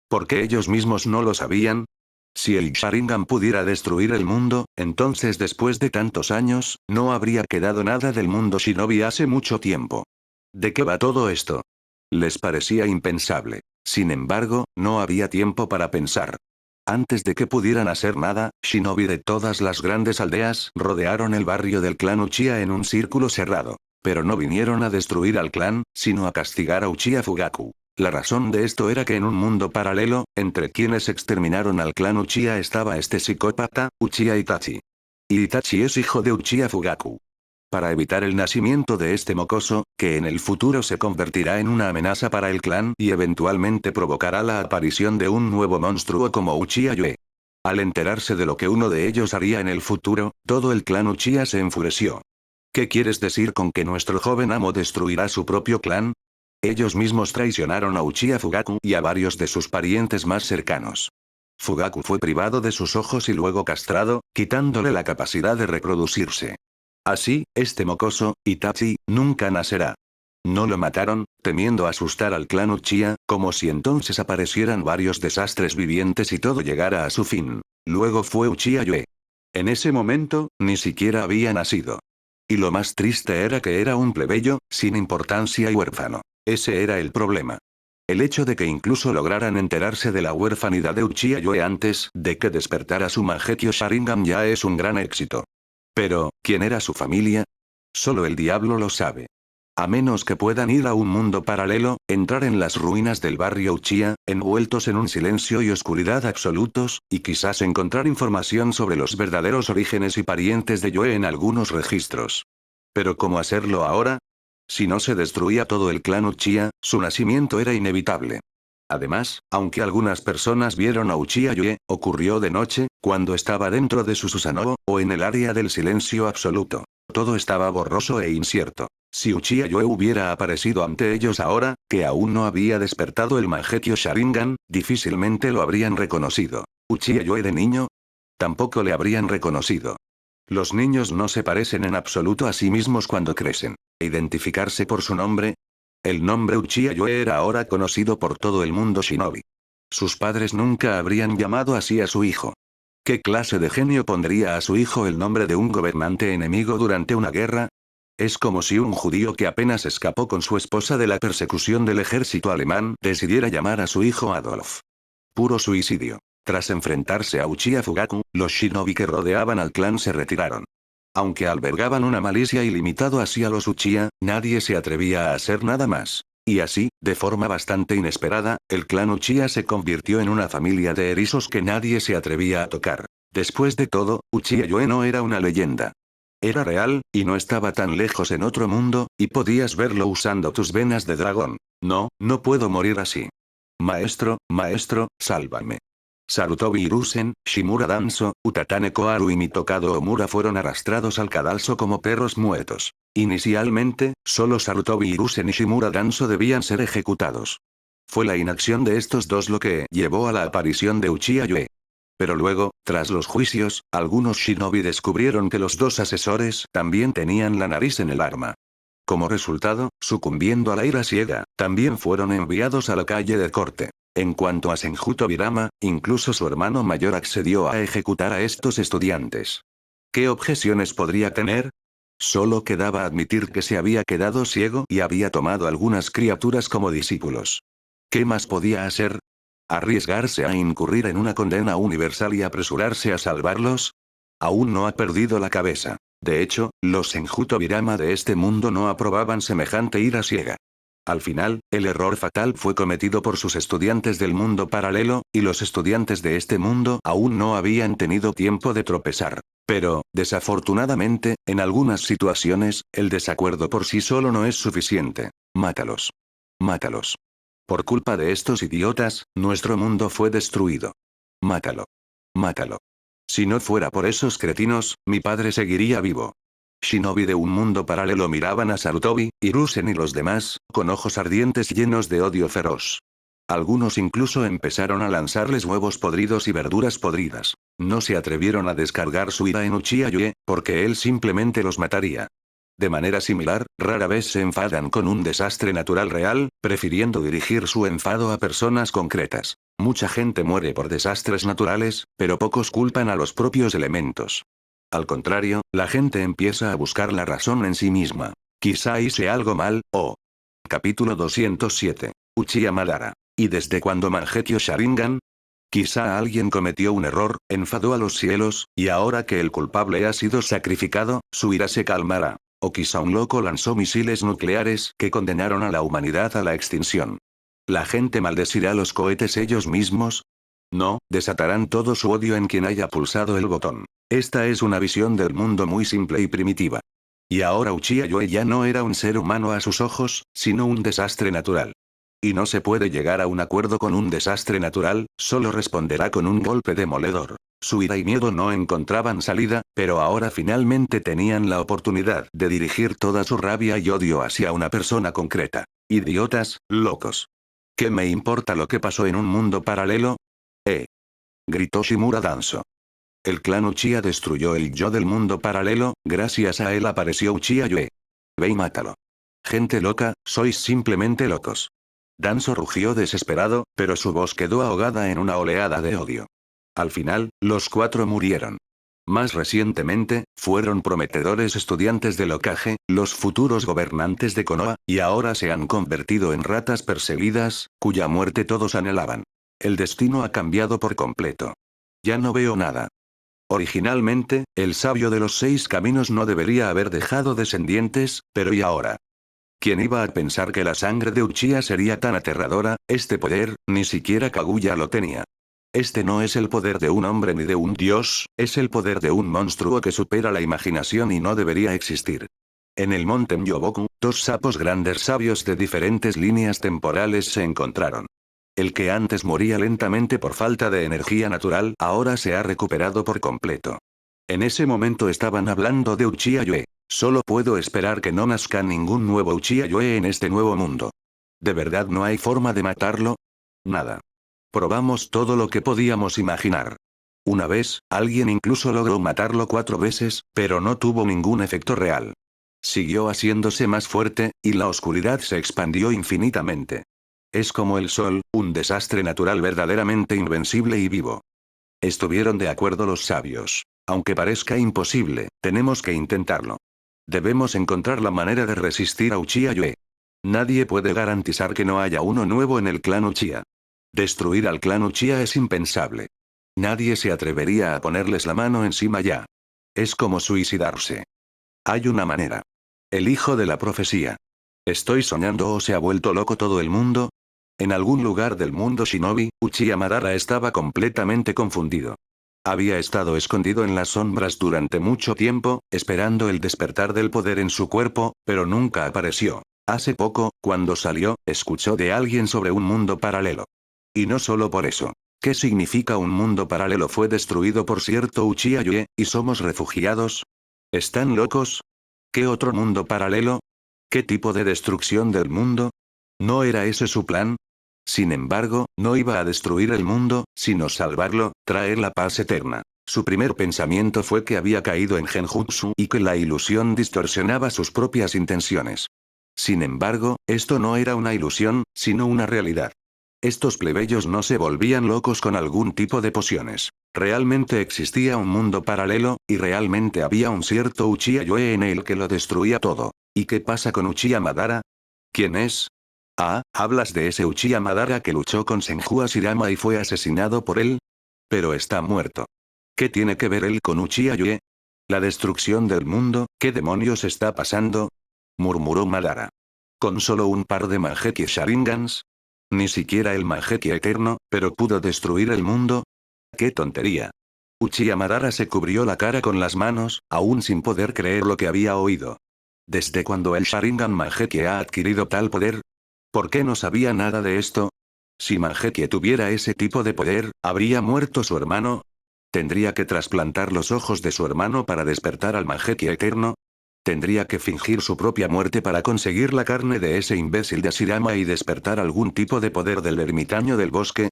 ¿Por qué ellos mismos no lo sabían? Si el Sharingan pudiera destruir el mundo, entonces después de tantos años, no habría quedado nada del mundo Shinobi hace mucho tiempo. ¿De qué va todo esto? Les parecía impensable. Sin embargo, no había tiempo para pensar. Antes de que pudieran hacer nada, Shinobi de todas las grandes aldeas rodearon el barrio del clan Uchiha en un círculo cerrado. Pero no vinieron a destruir al clan, sino a castigar a Uchiha Fugaku. La razón de esto era que en un mundo paralelo, entre quienes exterminaron al clan Uchiha estaba este psicópata, Uchiha Itachi. Y Itachi es hijo de Uchiha Fugaku. Para evitar el nacimiento de este mocoso, que en el futuro se convertirá en una amenaza para el clan y eventualmente provocará la aparición de un nuevo monstruo como Uchiha Yue. Al enterarse de lo que uno de ellos haría en el futuro, todo el clan Uchiha se enfureció. ¿Qué quieres decir con que nuestro joven amo destruirá su propio clan? Ellos mismos traicionaron a Uchiha Fugaku y a varios de sus parientes más cercanos. Fugaku fue privado de sus ojos y luego castrado, quitándole la capacidad de reproducirse. Así, este mocoso, Itachi, nunca nacerá. No lo mataron, temiendo asustar al clan Uchiha, como si entonces aparecieran varios desastres vivientes y todo llegara a su fin. Luego fue Uchiha Yue. En ese momento, ni siquiera había nacido. Y lo más triste era que era un plebeyo, sin importancia y huérfano. Ese era el problema. El hecho de que incluso lograran enterarse de la huerfanidad de Uchiha Yue antes de que despertara su Mangekyō Sharingan ya es un gran éxito. Pero, ¿quién era su familia? Solo el diablo lo sabe. A menos que puedan ir a un mundo paralelo, entrar en las ruinas del barrio Uchiha, envueltos en un silencio y oscuridad absolutos, y quizás encontrar información sobre los verdaderos orígenes y parientes de Yue en algunos registros. ¿Pero cómo hacerlo ahora? Si no se destruía todo el clan Uchiha, su nacimiento era inevitable. Además, aunque algunas personas vieron a Uchiha Yue, ocurrió de noche, cuando estaba dentro de su Susanoo, o en el área del silencio absoluto. Todo estaba borroso e incierto. Si Uchiha Yue hubiera aparecido ante ellos ahora, que aún no había despertado el Mangekyō Sharingan, difícilmente lo habrían reconocido. ¿Uchiha Yue de niño? Tampoco le habrían reconocido. Los niños no se parecen en absoluto a sí mismos cuando crecen. ¿Identificarse por su nombre? El nombre Uchiha Yue era ahora conocido por todo el mundo shinobi. Sus padres nunca habrían llamado así a su hijo. ¿Qué clase de genio pondría a su hijo el nombre de un gobernante enemigo durante una guerra? Es como si un judío que apenas escapó con su esposa de la persecución del ejército alemán decidiera llamar a su hijo Adolf. Puro suicidio. Tras enfrentarse a Uchiha Fugaku, los shinobi que rodeaban al clan se retiraron. Aunque albergaban una malicia ilimitada hacia los Uchiha, nadie se atrevía a hacer nada más. Y así, de forma bastante inesperada, el clan Uchiha se convirtió en una familia de erizos que nadie se atrevía a tocar. Después de todo, Uchiha Yue no era una leyenda. Era real, y no estaba tan lejos en otro mundo, y podías verlo usando tus venas de dragón. No, no puedo morir así. Maestro, sálvame. Sarutobi Hiruzen, Shimura Danzo, Utatane Koharu y Mitokado Omura fueron arrastrados al cadalso como perros muertos. Inicialmente, solo Sarutobi Hiruzen y Shimura Danzo debían ser ejecutados. Fue la inacción de estos dos lo que llevó a la aparición de Uchiha Yue. Pero luego, tras los juicios, algunos shinobi descubrieron que los dos asesores también tenían la nariz en el arma. Como resultado, sucumbiendo a la ira ciega, también fueron enviados a la calle de corte. En cuanto a Senju Tobirama, incluso su hermano mayor accedió a ejecutar a estos estudiantes. ¿Qué objeciones podría tener? Solo quedaba admitir que se había quedado ciego y había tomado algunas criaturas como discípulos. ¿Qué más podía hacer? ¿Arriesgarse a incurrir en una condena universal y apresurarse a salvarlos? Aún no ha perdido la cabeza. De hecho, los Senju Tobirama de este mundo no aprobaban semejante ira ciega. Al final, el error fatal fue cometido por sus estudiantes del mundo paralelo, y los estudiantes de este mundo aún no habían tenido tiempo de tropezar. Pero, desafortunadamente, en algunas situaciones, el desacuerdo por sí solo no es suficiente. Mátalos. Mátalos. Por culpa de estos idiotas, nuestro mundo fue destruido. Mátalo. Mátalo. Si no fuera por esos cretinos, mi padre seguiría vivo. Shinobi de un mundo paralelo miraban a Sarutobi, Hiruzen y los demás, con ojos ardientes llenos de odio feroz. Algunos incluso empezaron a lanzarles huevos podridos y verduras podridas. No se atrevieron a descargar su ira en Uchiha Yue, porque él simplemente los mataría. De manera similar, rara vez se enfadan con un desastre natural real, prefiriendo dirigir su enfado a personas concretas. Mucha gente muere por desastres naturales, pero pocos culpan a los propios elementos. Al contrario, la gente empieza a buscar la razón en sí misma. Quizá hice algo mal, o... Capítulo 207. Uchiha Madara. ¿Y desde cuándo Mangekyo Sharingan? Quizá alguien cometió un error, enfadó a los cielos, y ahora que el culpable ha sido sacrificado, su ira se calmará. O quizá un loco lanzó misiles nucleares que condenaron a la humanidad a la extinción. ¿La gente maldecirá los cohetes ellos mismos? No, desatarán todo su odio en quien haya pulsado el botón. Esta es una visión del mundo muy simple y primitiva. Y ahora Uchiha Yue ya no era un ser humano a sus ojos, sino un desastre natural. Y no se puede llegar a un acuerdo con un desastre natural, solo responderá con un golpe demoledor. Su ira y miedo no encontraban salida, pero ahora finalmente tenían la oportunidad de dirigir toda su rabia y odio hacia una persona concreta. Idiotas, locos. ¿Qué me importa lo que pasó en un mundo paralelo? Gritó Shimura Danzo. El clan Uchiha destruyó el yo del mundo paralelo, gracias a él apareció Uchiha Yue. Ve y mátalo. Gente loca, sois simplemente locos. Danzo rugió desesperado, pero su voz quedó ahogada en una oleada de odio. Al final, los 4 murieron. Más recientemente, fueron prometedores estudiantes del Hokage, los futuros gobernantes de Konoha, y ahora se han convertido en ratas perseguidas, cuya muerte todos anhelaban. El destino ha cambiado por completo. Ya no veo nada. Originalmente, el sabio de los 6 caminos no debería haber dejado descendientes, pero ¿y ahora? ¿Quién iba a pensar que la sangre de Uchiha sería tan aterradora? Este poder, ni siquiera Kaguya lo tenía. Este no es el poder de un hombre ni de un dios, es el poder de un monstruo que supera la imaginación y no debería existir. En el monte Myoboku, 2 sapos grandes sabios de diferentes líneas temporales se encontraron. El que antes moría lentamente por falta de energía natural ahora se ha recuperado por completo. En ese momento estaban hablando de Uchiha Yue. Solo puedo esperar que no nazca ningún nuevo Uchiha Yue en este nuevo mundo. ¿De verdad no hay forma de matarlo? Nada. Probamos todo lo que podíamos imaginar. Una vez, alguien incluso logró matarlo 4 veces, pero no tuvo ningún efecto real. Siguió haciéndose más fuerte, y la oscuridad se expandió infinitamente. Es como el sol, un desastre natural verdaderamente invencible y vivo. Estuvieron de acuerdo los sabios. Aunque parezca imposible, tenemos que intentarlo. Debemos encontrar la manera de resistir a Uchiha Yue. Nadie puede garantizar que no haya uno nuevo en el clan Uchiha. Destruir al clan Uchiha es impensable. Nadie se atrevería a ponerles la mano encima ya. Es como suicidarse. Hay una manera. El hijo de la profecía. ¿Estoy soñando o se ha vuelto loco todo el mundo? En algún lugar del mundo shinobi, Uchiha Madara estaba completamente confundido. Había estado escondido en las sombras durante mucho tiempo, esperando el despertar del poder en su cuerpo, pero nunca apareció. Hace poco, cuando salió, escuchó de alguien sobre un mundo paralelo. Y no solo por eso. ¿Qué significa un mundo paralelo? Fue destruido por cierto Uchiha Yue, y somos refugiados. ¿Están locos? ¿Qué otro mundo paralelo? ¿Qué tipo de destrucción del mundo? ¿No era ese su plan? Sin embargo, no iba a destruir el mundo, sino salvarlo, traer la paz eterna. Su primer pensamiento fue que había caído en Genjutsu y que la ilusión distorsionaba sus propias intenciones. Sin embargo, esto no era una ilusión, sino una realidad. Estos plebeyos no se volvían locos con algún tipo de pociones. Realmente existía un mundo paralelo, y realmente había un cierto Uchiha Yue en él que lo destruía todo. ¿Y qué pasa con Uchiha Madara? ¿Quién es? Ah, ¿hablas de ese Uchiha Madara que luchó con Senju Hashirama y fue asesinado por él? Pero está muerto. ¿Qué tiene que ver él con Uchiha Yue? ¿La destrucción del mundo? ¿Qué demonios está pasando? Murmuró Madara. ¿Con solo un par de Mangekyo Sharingans? Ni siquiera el Mangekyo eterno, pero pudo destruir el mundo. ¡Qué tontería! Uchiha Madara se cubrió la cara con las manos, aún sin poder creer lo que había oído. ¿Desde cuándo el Sharingan Mangekyo ha adquirido tal poder? ¿Por qué no sabía nada de esto? Si Mangekyo tuviera ese tipo de poder, ¿habría muerto su hermano? ¿Tendría que trasplantar los ojos de su hermano para despertar al Mangekyo eterno? Tendría que fingir su propia muerte para conseguir la carne de ese imbécil de Ashirama y despertar algún tipo de poder del ermitaño del bosque.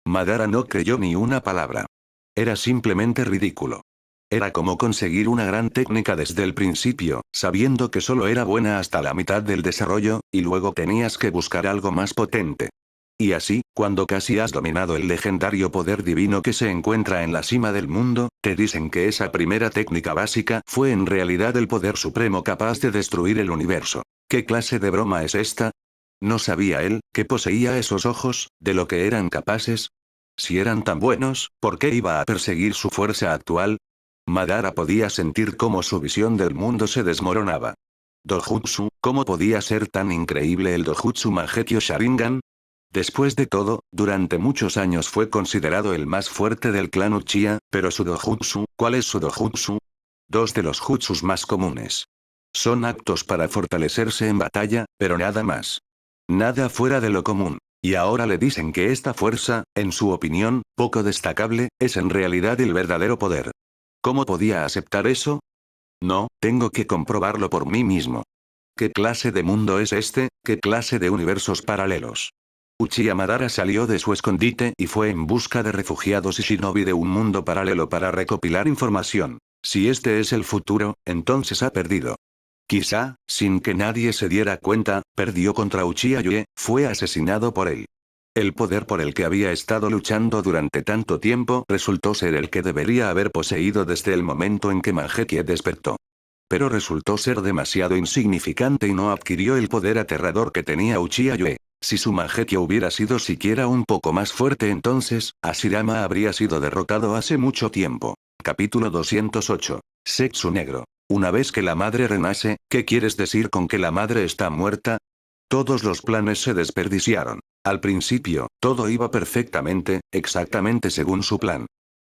Madara no creyó ni una palabra. Era simplemente ridículo. Era como conseguir una gran técnica desde el principio, sabiendo que solo era buena hasta la mitad del desarrollo, y luego tenías que buscar algo más potente. Y así, cuando casi has dominado el legendario poder divino que se encuentra en la cima del mundo, te dicen que esa primera técnica básica fue en realidad el poder supremo capaz de destruir el universo. ¿Qué clase de broma es esta? ¿No sabía él, que poseía esos ojos, de lo que eran capaces? Si eran tan buenos, ¿por qué iba a perseguir su fuerza actual? Madara podía sentir cómo su visión del mundo se desmoronaba. Dojutsu, ¿cómo podía ser tan increíble el Dojutsu Mangekyou Sharingan? Después de todo, durante muchos años fue considerado el más fuerte del clan Uchiha, pero su dojutsu, ¿cuál es su dojutsu? Dos de los jutsus más comunes. Son actos para fortalecerse en batalla, pero nada más. Nada fuera de lo común. Y ahora le dicen que esta fuerza, en su opinión, poco destacable, es en realidad el verdadero poder. ¿Cómo podía aceptar eso? No, tengo que comprobarlo por mí mismo. ¿Qué clase de mundo es este? ¿Qué clase de universos paralelos? Uchiha Madara salió de su escondite y fue en busca de refugiados y shinobi de un mundo paralelo para recopilar información. Si este es el futuro, entonces ha perdido. Quizá, sin que nadie se diera cuenta, perdió contra Uchiha Yue, fue asesinado por él. El poder por el que había estado luchando durante tanto tiempo resultó ser el que debería haber poseído desde el momento en que Mangekyou despertó. Pero resultó ser demasiado insignificante y no adquirió el poder aterrador que tenía Uchiha Yue. Si su Mangekyou hubiera sido siquiera un poco más fuerte entonces, Ashirama habría sido derrotado hace mucho tiempo. Capítulo 208. Sexo negro. Una vez que la madre renace, ¿qué quieres decir con que la madre está muerta? Todos los planes se desperdiciaron. Al principio, todo iba perfectamente, exactamente según su plan.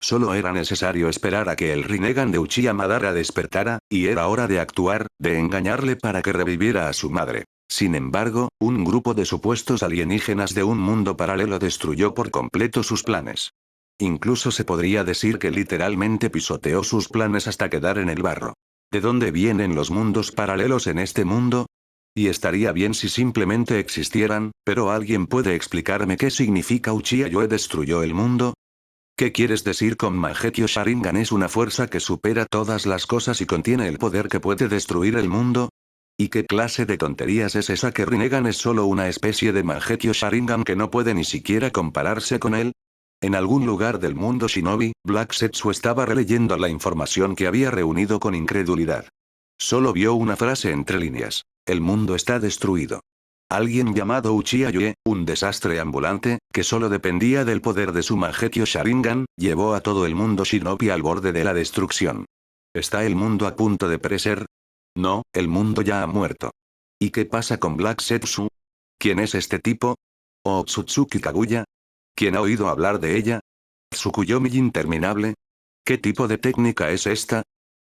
Solo era necesario esperar a que el Rinnegan de Uchiha Madara despertara, y era hora de actuar, de engañarle para que reviviera a su madre. Sin embargo, un grupo de supuestos alienígenas de un mundo paralelo destruyó por completo sus planes. Incluso se podría decir que literalmente pisoteó sus planes hasta quedar en el barro. ¿De dónde vienen los mundos paralelos en este mundo? Y estaría bien si simplemente existieran, pero ¿alguien puede explicarme qué significa Uchiha Yue destruyó el mundo? ¿Qué quieres decir con Mangekyou Sharingan es una fuerza que supera todas las cosas y contiene el poder que puede destruir el mundo? ¿Y qué clase de tonterías es esa que Rinnegan es solo una especie de Mangekyou Sharingan que no puede ni siquiera compararse con él? En algún lugar del mundo shinobi, Black Setsu estaba releyendo la información que había reunido con incredulidad. Solo vio una frase entre líneas. El mundo está destruido. Alguien llamado Uchiha Yue, un desastre ambulante, que solo dependía del poder de su Mangekyou Sharingan, llevó a todo el mundo shinobi al borde de la destrucción. ¿Está el mundo a punto de perecer? No, el mundo ya ha muerto. ¿Y qué pasa con Black Setsu? ¿Quién es este tipo? ¿O Otsutsuki Kaguya? ¿Quién ha oído hablar de ella? ¿Tsukuyomi interminable? ¿Qué tipo de técnica es esta?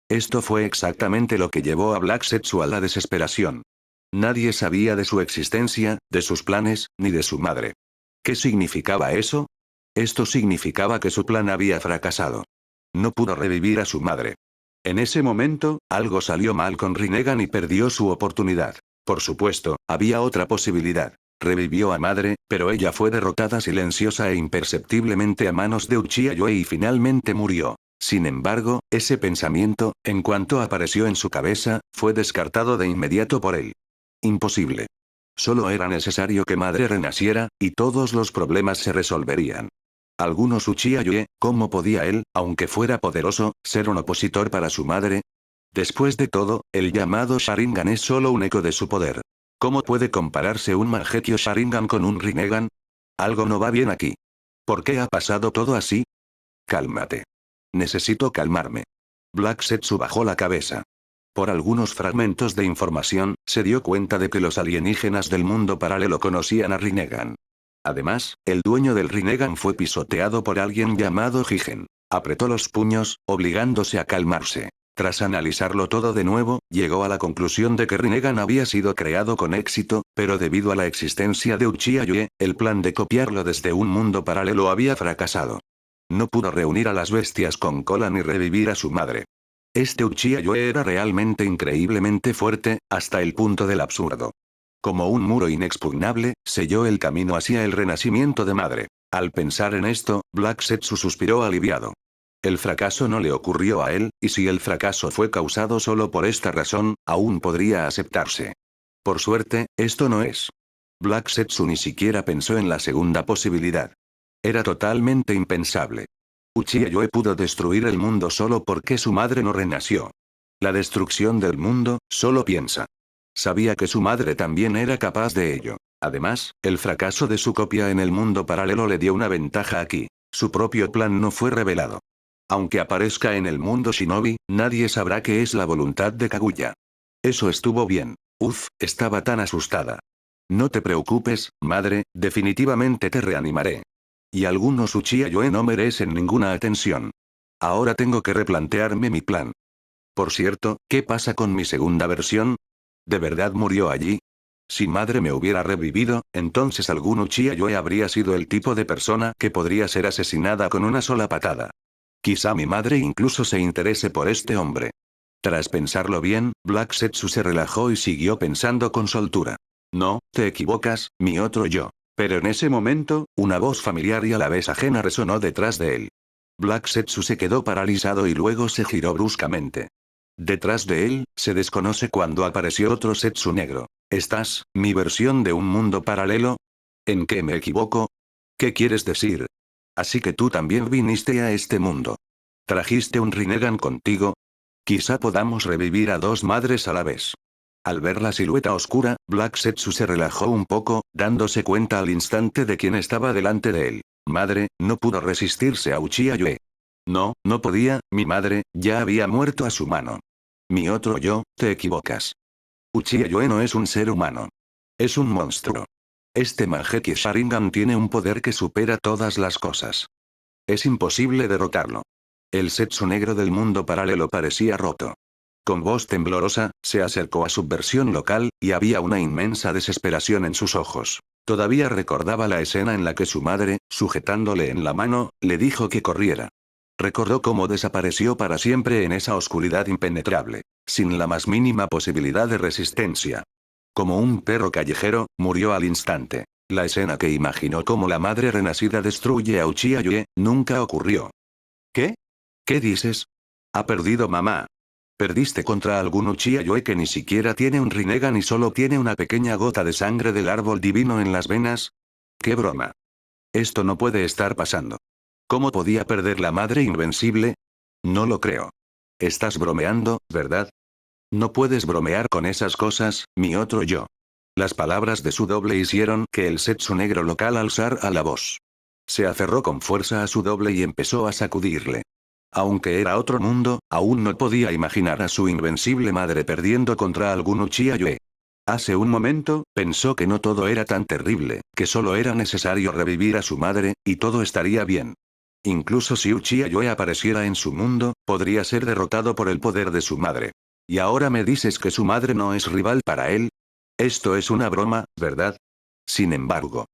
Esto fue exactamente lo que llevó a Black Setsu a la desesperación. Nadie sabía de su existencia, de sus planes, ni de su madre. ¿Qué significaba eso? Esto significaba que su plan había fracasado. No pudo revivir a su madre. En ese momento, algo salió mal con Rinnegan y perdió su oportunidad. Por supuesto, había otra posibilidad. Revivió a madre, pero ella fue derrotada silenciosa e imperceptiblemente a manos de Uchiha Yue y finalmente murió. Sin embargo, ese pensamiento, en cuanto apareció en su cabeza, fue descartado de inmediato por él. Imposible. Solo era necesario que madre renaciera, y todos los problemas se resolverían. Algunos Uchiha Yue, ¿cómo podía él, aunque fuera poderoso, ser un opositor para su madre? Después de todo, el llamado Sharingan es solo un eco de su poder. ¿Cómo puede compararse un Mangekyou Sharingan con un Rinnegan? Algo no va bien aquí. ¿Por qué ha pasado todo así? Cálmate. Necesito calmarme. Black Setsu bajó la cabeza. Por algunos fragmentos de información, se dio cuenta de que los alienígenas del mundo paralelo conocían a Rinnegan. Además, el dueño del Rinnegan fue pisoteado por alguien llamado Jigen. Apretó los puños, obligándose a calmarse. Tras analizarlo todo de nuevo, llegó a la conclusión de que Rinnegan había sido creado con éxito, pero debido a la existencia de Uchiha Yue, el plan de copiarlo desde un mundo paralelo había fracasado. No pudo reunir a las bestias con cola ni revivir a su madre. Este Uchiha-Yoe era realmente increíblemente fuerte, hasta el punto del absurdo. Como un muro inexpugnable, selló el camino hacia el renacimiento de madre. Al pensar en esto, Black Setsu suspiró aliviado. El fracaso no le ocurrió a él, y si el fracaso fue causado solo por esta razón, aún podría aceptarse. Por suerte, esto no es. Black Setsu ni siquiera pensó en la segunda posibilidad. Era totalmente impensable. Uchiha-Yoe pudo destruir el mundo solo porque su madre no renació. La destrucción del mundo, solo piensa. Sabía que su madre también era capaz de ello. Además, el fracaso de su copia en el mundo paralelo le dio una ventaja aquí. Su propio plan no fue revelado. Aunque aparezca en el mundo shinobi, nadie sabrá que es la voluntad de Kaguya. Eso estuvo bien. Estaba tan asustada. No te preocupes, madre, definitivamente te reanimaré. Y algunos Uchiha-Yoe no merecen ninguna atención. Ahora tengo que replantearme mi plan. Por cierto, ¿qué pasa con mi segunda versión? ¿De verdad murió allí? Si madre me hubiera revivido, entonces algún Uchiha-Yoe habría sido el tipo de persona que podría ser asesinada con una sola patada. Quizá mi madre incluso se interese por este hombre. Tras pensarlo bien, Black Setsu se relajó y siguió pensando con soltura. No, te equivocas, mi otro yo. Pero en ese momento, una voz familiar y a la vez ajena resonó detrás de él. Black Setsu se quedó paralizado y luego se giró bruscamente. Detrás de él, se desconoce cuándo apareció otro Setsu negro. ¿Estás, mi versión de un mundo paralelo? ¿En qué me equivoco? ¿Qué quieres decir? Así que tú también viniste a este mundo. ¿Trajiste un Rinnegan contigo? Quizá podamos revivir a dos madres a la vez. Al ver la silueta oscura, Black Setsu se relajó un poco, dándose cuenta al instante de quién estaba delante de él. Madre, no pudo resistirse a Uchiha-Yoe. No, no podía, mi madre, ya había muerto a su mano. Mi otro yo, te equivocas. Uchiha-Yoe no es un ser humano. Es un monstruo. Este Mangekyou Sharingan tiene un poder que supera todas las cosas. Es imposible derrotarlo. El Setsu negro del mundo paralelo parecía roto. Con voz temblorosa, se acercó a su versión local, y había una inmensa desesperación en sus ojos. Todavía recordaba la escena en la que su madre, sujetándole en la mano, le dijo que corriera. Recordó cómo desapareció para siempre en esa oscuridad impenetrable, sin la más mínima posibilidad de resistencia. Como un perro callejero, murió al instante. La escena que imaginó como la madre renacida destruye a Uchiha-Yoe, nunca ocurrió. ¿Qué? ¿Qué dices? Ha perdido mamá. ¿Perdiste contra algún Uchiha-Yoe que ni siquiera tiene un Rinnegan y solo tiene una pequeña gota de sangre del árbol divino en las venas? ¡Qué broma! Esto no puede estar pasando. ¿Cómo podía perder la madre invencible? No lo creo. Estás bromeando, ¿verdad? No puedes bromear con esas cosas, mi otro yo. Las palabras de su doble hicieron que el Setsu negro local alzara la voz. Se aferró con fuerza a su doble y empezó a sacudirle. Aunque era otro mundo, aún no podía imaginar a su invencible madre perdiendo contra algún Uchiha-Yoe. Hace un momento, pensó que no todo era tan terrible, que solo era necesario revivir a su madre, y todo estaría bien. Incluso si Uchiha-Yoe apareciera en su mundo, podría ser derrotado por el poder de su madre. ¿Y ahora me dices que su madre no es rival para él? Esto es una broma, ¿verdad? Sin embargo.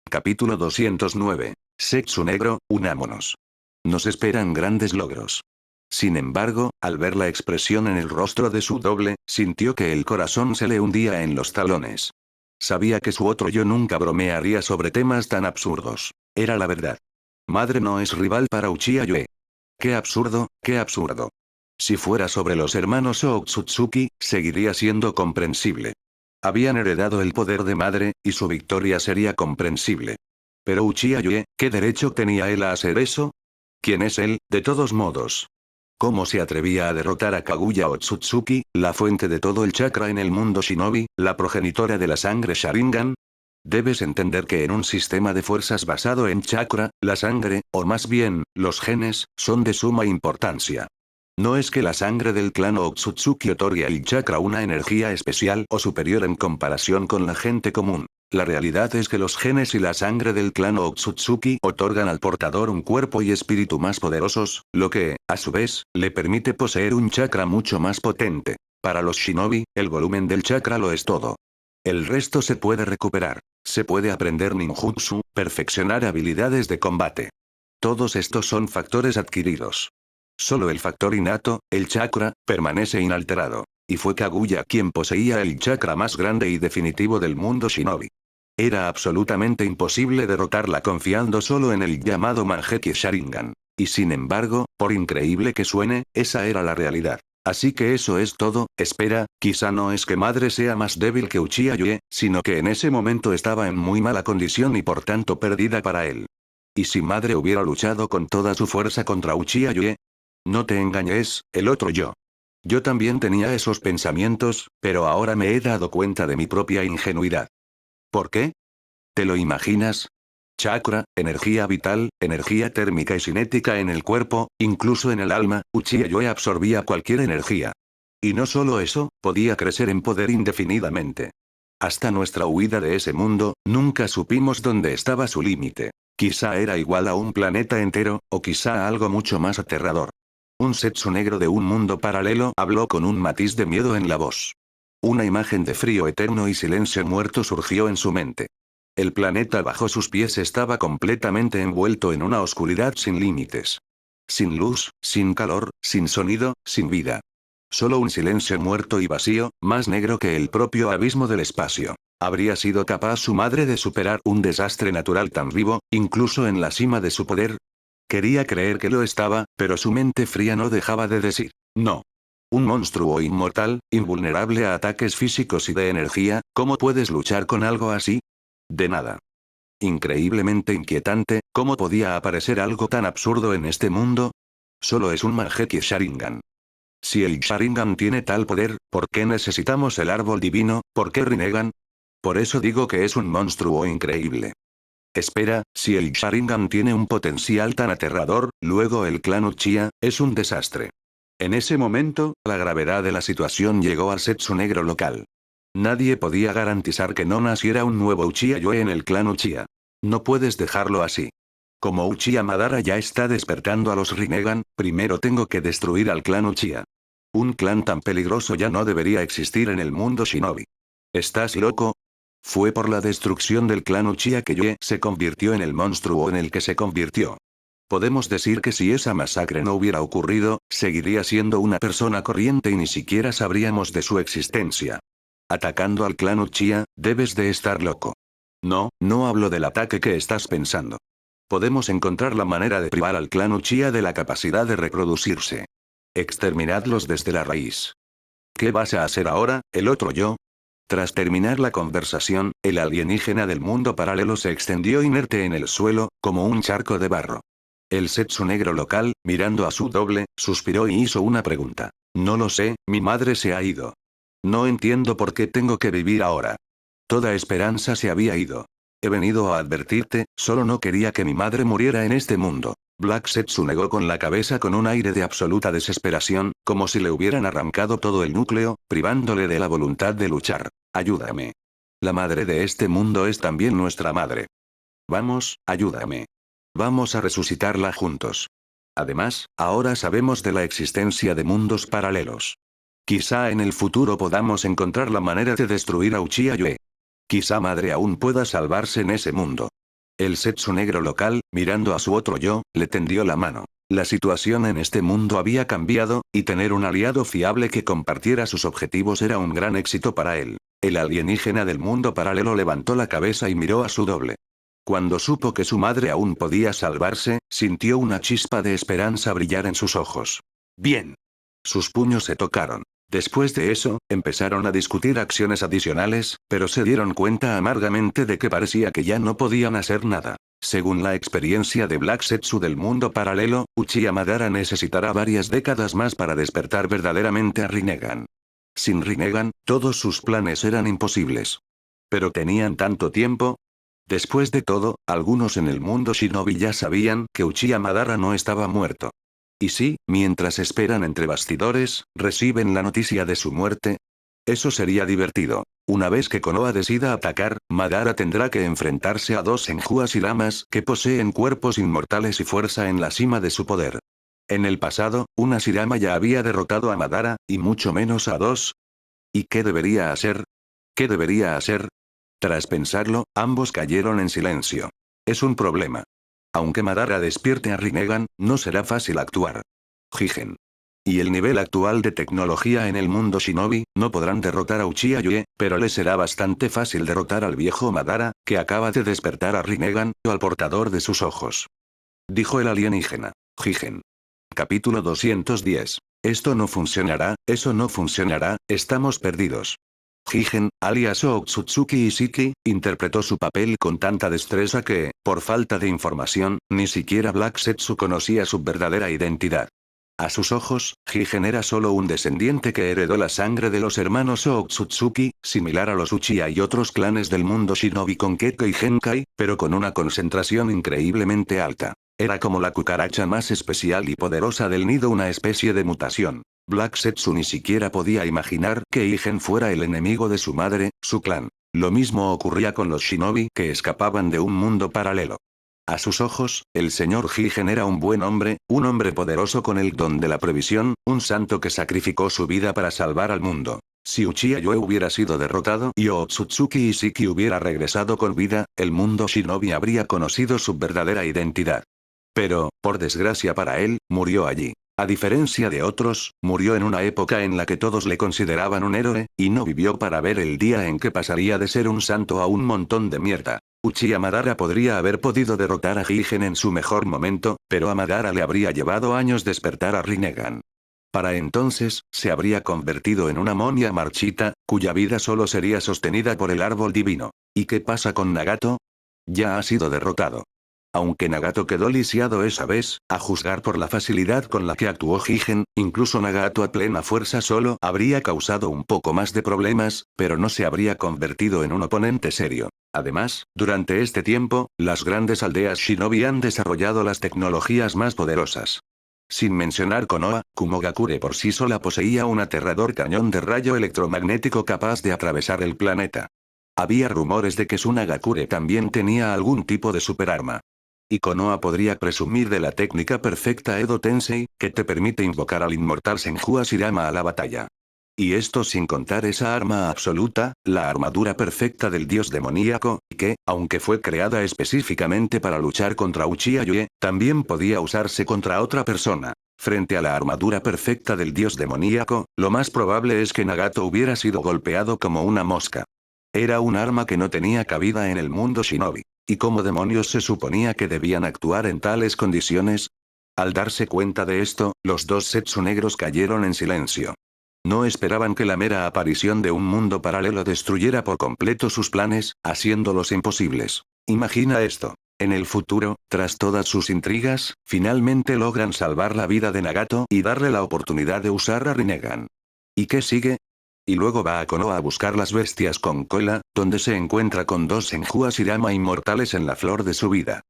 Capítulo 209. Setsu negro, unámonos. Nos esperan grandes logros. Sin embargo, al ver la expresión en el rostro de su doble, sintió que el corazón se le hundía en los talones. Sabía que su otro yo nunca bromearía sobre temas tan absurdos. Era la verdad. Madre no es rival para Uchiha-Yoe. ¡Qué absurdo, qué absurdo! Si fuera sobre los hermanos Otsutsuki, seguiría siendo comprensible. Habían heredado el poder de madre, y su victoria sería comprensible. Pero Uchiha-Yoe, ¿qué derecho tenía él a hacer eso? ¿Quién es él, de todos modos? ¿Cómo se atrevía a derrotar a Kaguya Otsutsuki, la fuente de todo el chakra en el mundo shinobi, la progenitora de la sangre Sharingan? Debes entender que en un sistema de fuerzas basado en chakra, la sangre, o más bien, los genes, son de suma importancia. No es que la sangre del clan Otsutsuki otorgue al chakra una energía especial o superior en comparación con la gente común. La realidad es que los genes y la sangre del clan Otsutsuki otorgan al portador un cuerpo y espíritu más poderosos, lo que, a su vez, le permite poseer un chakra mucho más potente. Para los shinobi, el volumen del chakra lo es todo. El resto se puede recuperar. Se puede aprender ninjutsu, perfeccionar habilidades de combate. Todos estos son factores adquiridos. Solo el factor innato, el chakra, permanece inalterado. Y fue Kaguya quien poseía el chakra más grande y definitivo del mundo shinobi. Era absolutamente imposible derrotarla confiando solo en el llamado Mangekyou Sharingan. Y sin embargo, por increíble que suene, esa era la realidad. Así que eso es todo. Espera, quizá no es que madre sea más débil que Uchiha Yue, sino que en ese momento estaba en muy mala condición y por tanto perdida para él. ¿Y si madre hubiera luchado con toda su fuerza contra Uchiha Yue? No te engañes, el otro yo. Yo también tenía esos pensamientos, pero ahora me he dado cuenta de mi propia ingenuidad. ¿Por qué? ¿Te lo imaginas? Chakra, energía vital, energía térmica y cinética en el cuerpo, incluso en el alma, Uchiha Yue absorbía cualquier energía. Y no solo eso, podía crecer en poder indefinidamente. Hasta nuestra huida de ese mundo, nunca supimos dónde estaba su límite. Quizá era igual a un planeta entero, o quizá algo mucho más aterrador. Un Zetsu negro de un mundo paralelo habló con un matiz de miedo en la voz. Una imagen de frío eterno y silencio muerto surgió en su mente. El planeta bajo sus pies estaba completamente envuelto en una oscuridad sin límites. Sin luz, sin calor, sin sonido, sin vida. Solo un silencio muerto y vacío, más negro que el propio abismo del espacio. ¿Habría sido capaz su madre de superar un desastre natural tan vivo, incluso en la cima de su poder? Quería creer que lo estaba, pero su mente fría no dejaba de decir, no. Un monstruo inmortal, invulnerable a ataques físicos y de energía, ¿cómo puedes luchar con algo así? De nada. Increíblemente inquietante, ¿cómo podía aparecer algo tan absurdo en este mundo? Solo es un Mangekyou Sharingan. Si el Sharingan tiene tal poder, ¿por qué necesitamos el árbol divino? ¿Por qué renegan? Por eso digo que es un monstruo increíble. Espera, si el Sharingan tiene un potencial tan aterrador, luego el clan Uchiha, es un desastre. En ese momento, la gravedad de la situación llegó al Zetsu negro local. Nadie podía garantizar que no naciera un nuevo Uchiha Yue en el clan Uchiha. No puedes dejarlo así. Como Uchiha Madara ya está despertando a los Rinnegan, primero tengo que destruir al clan Uchiha. Un clan tan peligroso ya no debería existir en el mundo shinobi. ¿Estás loco? Fue por la destrucción del clan Uchiha que Yue se convirtió en el monstruo en el que se convirtió. Podemos decir que si esa masacre no hubiera ocurrido, seguiría siendo una persona corriente y ni siquiera sabríamos de su existencia. Atacando al clan Uchiha, debes de estar loco. No, no hablo del ataque que estás pensando. Podemos encontrar la manera de privar al clan Uchiha de la capacidad de reproducirse. Exterminadlos desde la raíz. ¿Qué vas a hacer ahora, el otro yo? Tras terminar la conversación, el alienígena del mundo paralelo se extendió inerte en el suelo, como un charco de barro. El Zetsu negro local, mirando a su doble, suspiró y hizo una pregunta. No lo sé, mi madre se ha ido. No entiendo por qué tengo que vivir ahora. Toda esperanza se había ido. He venido a advertirte, solo no quería que mi madre muriera en este mundo. Black Zetsu negó con la cabeza con un aire de absoluta desesperación, como si le hubieran arrancado todo el núcleo, privándole de la voluntad de luchar. Ayúdame. La madre de este mundo es también nuestra madre. Vamos, ayúdame. Vamos a resucitarla juntos. Además, ahora sabemos de la existencia de mundos paralelos. Quizá en el futuro podamos encontrar la manera de destruir a Uchiha Yue. Quizá madre aún pueda salvarse en ese mundo. El Zetsu negro local, mirando a su otro yo, le tendió la mano. La situación en este mundo había cambiado, y tener un aliado fiable que compartiera sus objetivos era un gran éxito para él. El alienígena del mundo paralelo levantó la cabeza y miró a su doble. Cuando supo que su madre aún podía salvarse, sintió una chispa de esperanza brillar en sus ojos. Bien. Sus puños se tocaron. Después de eso, empezaron a discutir acciones adicionales, pero se dieron cuenta amargamente de que parecía que ya no podían hacer nada. Según la experiencia de Black Zetsu del mundo paralelo, Uchiha Madara necesitará varias décadas más para despertar verdaderamente a Rinnegan. Sin Rinnegan, todos sus planes eran imposibles. Pero tenían tanto tiempo. Después de todo, algunos en el mundo shinobi ya sabían que Uchiha Madara no estaba muerto. Y sí, mientras esperan entre bastidores, reciben la noticia de su muerte. Eso sería divertido. Una vez que Konoha decida atacar, Madara tendrá que enfrentarse a dos Senjuas y Lamas que poseen cuerpos inmortales y fuerza en la cima de su poder. En el pasado, una Shirama ya había derrotado a Madara, y mucho menos a dos. ¿Y qué debería hacer? ¿Qué debería hacer? Tras pensarlo, ambos cayeron en silencio. Es un problema. Aunque Madara despierte a Rinnegan, no será fácil actuar. Jigen. Y el nivel actual de tecnología en el mundo shinobi, no podrán derrotar a Uchiha Yue, pero les será bastante fácil derrotar al viejo Madara, que acaba de despertar a Rinnegan, o al portador de sus ojos. Dijo el alienígena. Jigen. Capítulo 210. Esto no funcionará, eso no funcionará, estamos perdidos. Jigen, alias Otsutsuki Ishiki, interpretó su papel con tanta destreza que, por falta de información, ni siquiera Black Setsu conocía su verdadera identidad. A sus ojos, Jigen era solo un descendiente que heredó la sangre de los hermanos Otsutsuki, similar a los Uchiha y otros clanes del mundo shinobi con Kekko y Genkai, pero con una concentración increíblemente alta. Era como la cucaracha más especial y poderosa del nido, una especie de mutación. Black Setsu ni siquiera podía imaginar que Jigen fuera el enemigo de su madre, su clan. Lo mismo ocurría con los shinobi que escapaban de un mundo paralelo. A sus ojos, el señor Jigen era un buen hombre, un hombre poderoso con el don de la previsión, un santo que sacrificó su vida para salvar al mundo. Si Uchiha Yue hubiera sido derrotado y Otsutsuki Ishiki hubiera regresado con vida, el mundo shinobi habría conocido su verdadera identidad. Pero, por desgracia para él, murió allí. A diferencia de otros, murió en una época en la que todos le consideraban un héroe, y no vivió para ver el día en que pasaría de ser un santo a un montón de mierda. Uchiha Madara podría haber podido derrotar a Jigen en su mejor momento, pero a Madara le habría llevado años despertar a Rinnegan. Para entonces, se habría convertido en una momia marchita, cuya vida solo sería sostenida por el árbol divino. ¿Y qué pasa con Nagato? Ya ha sido derrotado. Aunque Nagato quedó lisiado esa vez, a juzgar por la facilidad con la que actuó Jigen, incluso Nagato a plena fuerza solo habría causado un poco más de problemas, pero no se habría convertido en un oponente serio. Además, durante este tiempo, las grandes aldeas shinobi han desarrollado las tecnologías más poderosas. Sin mencionar Konoha, Kumogakure por sí sola poseía un aterrador cañón de rayo electromagnético capaz de atravesar el planeta. Había rumores de que Tsunagakure también tenía algún tipo de superarma. Y Konoha podría presumir de la técnica perfecta Edo Tensei, que te permite invocar al inmortal Senju Hashirama a la batalla. Y esto sin contar esa arma absoluta, la armadura perfecta del dios demoníaco, que, aunque fue creada específicamente para luchar contra Uchiha Yue, también podía usarse contra otra persona. Frente a la armadura perfecta del dios demoníaco, lo más probable es que Nagato hubiera sido golpeado como una mosca. Era un arma que no tenía cabida en el mundo shinobi. ¿Y cómo demonios se suponía que debían actuar en tales condiciones? Al darse cuenta de esto, los dos Setsu negros cayeron en silencio. No esperaban que la mera aparición de un mundo paralelo destruyera por completo sus planes, haciéndolos imposibles. Imagina esto. En el futuro, tras todas sus intrigas, finalmente logran salvar la vida de Nagato y darle la oportunidad de usar a Rinnegan. ¿Y qué sigue? Y luego va a Konoha a buscar las bestias con cola, donde se encuentra con dos Senju Hashirama inmortales en la flor de su vida.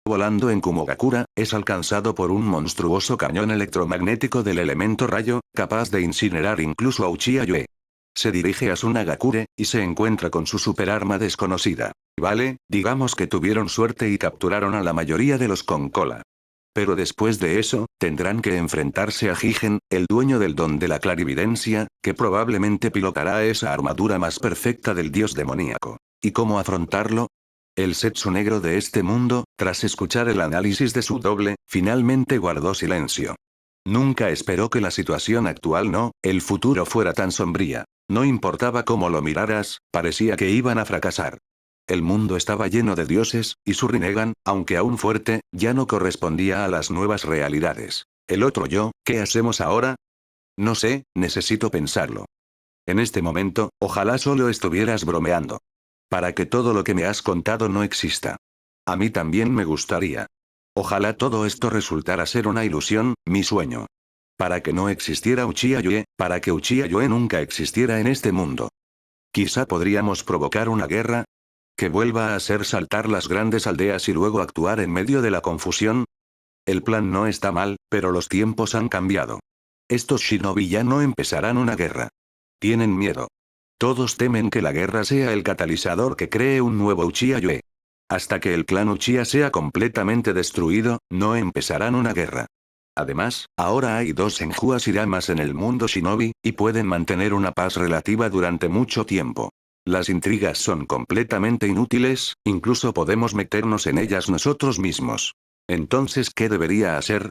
Volando en Kumogakura, es alcanzado por un monstruoso cañón electromagnético del elemento rayo, capaz de incinerar incluso a Uchiha Yue. Se dirige a Tsunagakure, y se encuentra con su superarma desconocida. Vale, digamos que tuvieron suerte y capturaron a la mayoría de los con cola. Pero después de eso, tendrán que enfrentarse a Jigen, el dueño del don de la clarividencia, que probablemente pilotará esa armadura más perfecta del dios demoníaco. ¿Y cómo afrontarlo? El Setsu negro de este mundo, tras escuchar el análisis de su doble, finalmente guardó silencio. Nunca esperó que la situación actual el futuro fuera tan sombría. No importaba cómo lo miraras, parecía que iban a fracasar. El mundo estaba lleno de dioses, y su Rinnegan, aunque aún fuerte, ya no correspondía a las nuevas realidades. El otro yo, ¿qué hacemos ahora? No sé, necesito pensarlo. En este momento, ojalá solo estuvieras bromeando. Para que todo lo que me has contado no exista. A mí también me gustaría. Ojalá todo esto resultara ser una ilusión, mi sueño. Para que no existiera Uchiha Yue, para que Uchiha Yue nunca existiera en este mundo. Quizá podríamos provocar una guerra, que vuelva a hacer saltar las grandes aldeas y luego actuar en medio de la confusión. El plan no está mal, pero los tiempos han cambiado. Estos shinobi ya no empezarán una guerra. Tienen miedo. Todos temen que la guerra sea el catalizador que cree un nuevo Uchiha Yue. Hasta que el clan Uchiha sea completamente destruido, no empezarán una guerra. Además, ahora hay dos Senju Hashiramas en el mundo shinobi, y pueden mantener una paz relativa durante mucho tiempo. Las intrigas son completamente inútiles, incluso podemos meternos en ellas nosotros mismos. Entonces, ¿qué debería hacer?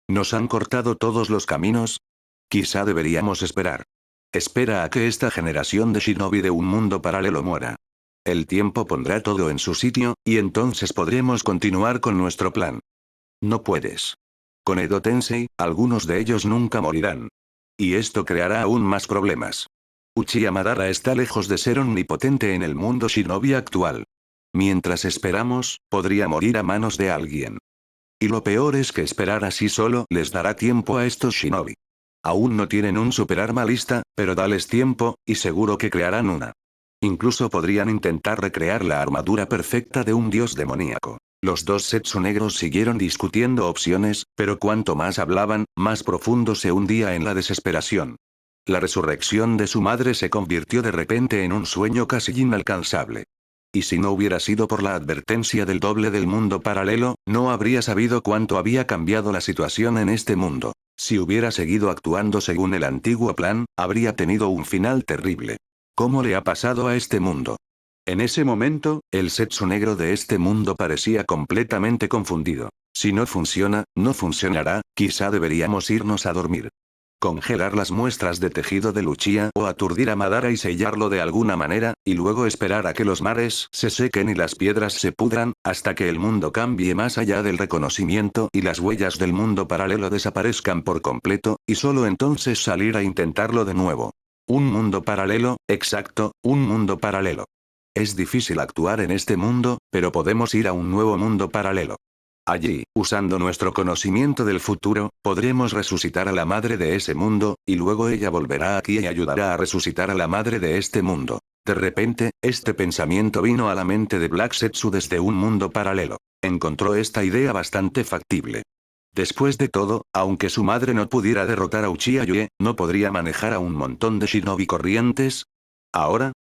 ¿Nos han cortado todos los caminos? Quizá deberíamos esperar. Espera a que esta generación de shinobi de un mundo paralelo muera. El tiempo pondrá todo en su sitio, y entonces podremos continuar con nuestro plan. No puedes. Con Edo Tensei, algunos de ellos nunca morirán. Y esto creará aún más problemas. Uchiha Madara está lejos de ser omnipotente en el mundo shinobi actual. Mientras esperamos, podría morir a manos de alguien. Y lo peor es que esperar así solo les dará tiempo a estos shinobi. Aún no tienen un superarma lista, pero dales tiempo, y seguro que crearán una. Incluso podrían intentar recrear la armadura perfecta de un dios demoníaco. Los dos Zetsu negros siguieron discutiendo opciones, pero cuanto más hablaban, más profundo se hundía en la desesperación. La resurrección de su madre se convirtió de repente en un sueño casi inalcanzable. Y si no hubiera sido por la advertencia del doble del mundo paralelo, no habría sabido cuánto había cambiado la situación en este mundo. Si hubiera seguido actuando según el antiguo plan, habría tenido un final terrible. ¿Cómo le ha pasado a este mundo? En ese momento, el Zetsu negro de este mundo parecía completamente confundido. Si no funciona, no funcionará, quizá deberíamos irnos a dormir. Congelar las muestras de tejido de Uchiha o aturdir a Madara y sellarlo de alguna manera, y luego esperar a que los mares se sequen y las piedras se pudran, hasta que el mundo cambie más allá del reconocimiento y las huellas del mundo paralelo desaparezcan por completo, y solo entonces salir a intentarlo de nuevo. Un mundo paralelo, exacto, un mundo paralelo. Es difícil actuar en este mundo, pero podemos ir a un nuevo mundo paralelo. Allí, usando nuestro conocimiento del futuro, podremos resucitar a la madre de ese mundo, y luego ella volverá aquí y ayudará a resucitar a la madre de este mundo. De repente, este pensamiento vino a la mente de Black Zetsu desde un mundo paralelo. Encontró esta idea bastante factible. Después de todo, aunque su madre no pudiera derrotar a Uchiha Yue, ¿no podría manejar a un montón de shinobi corrientes? Ahora,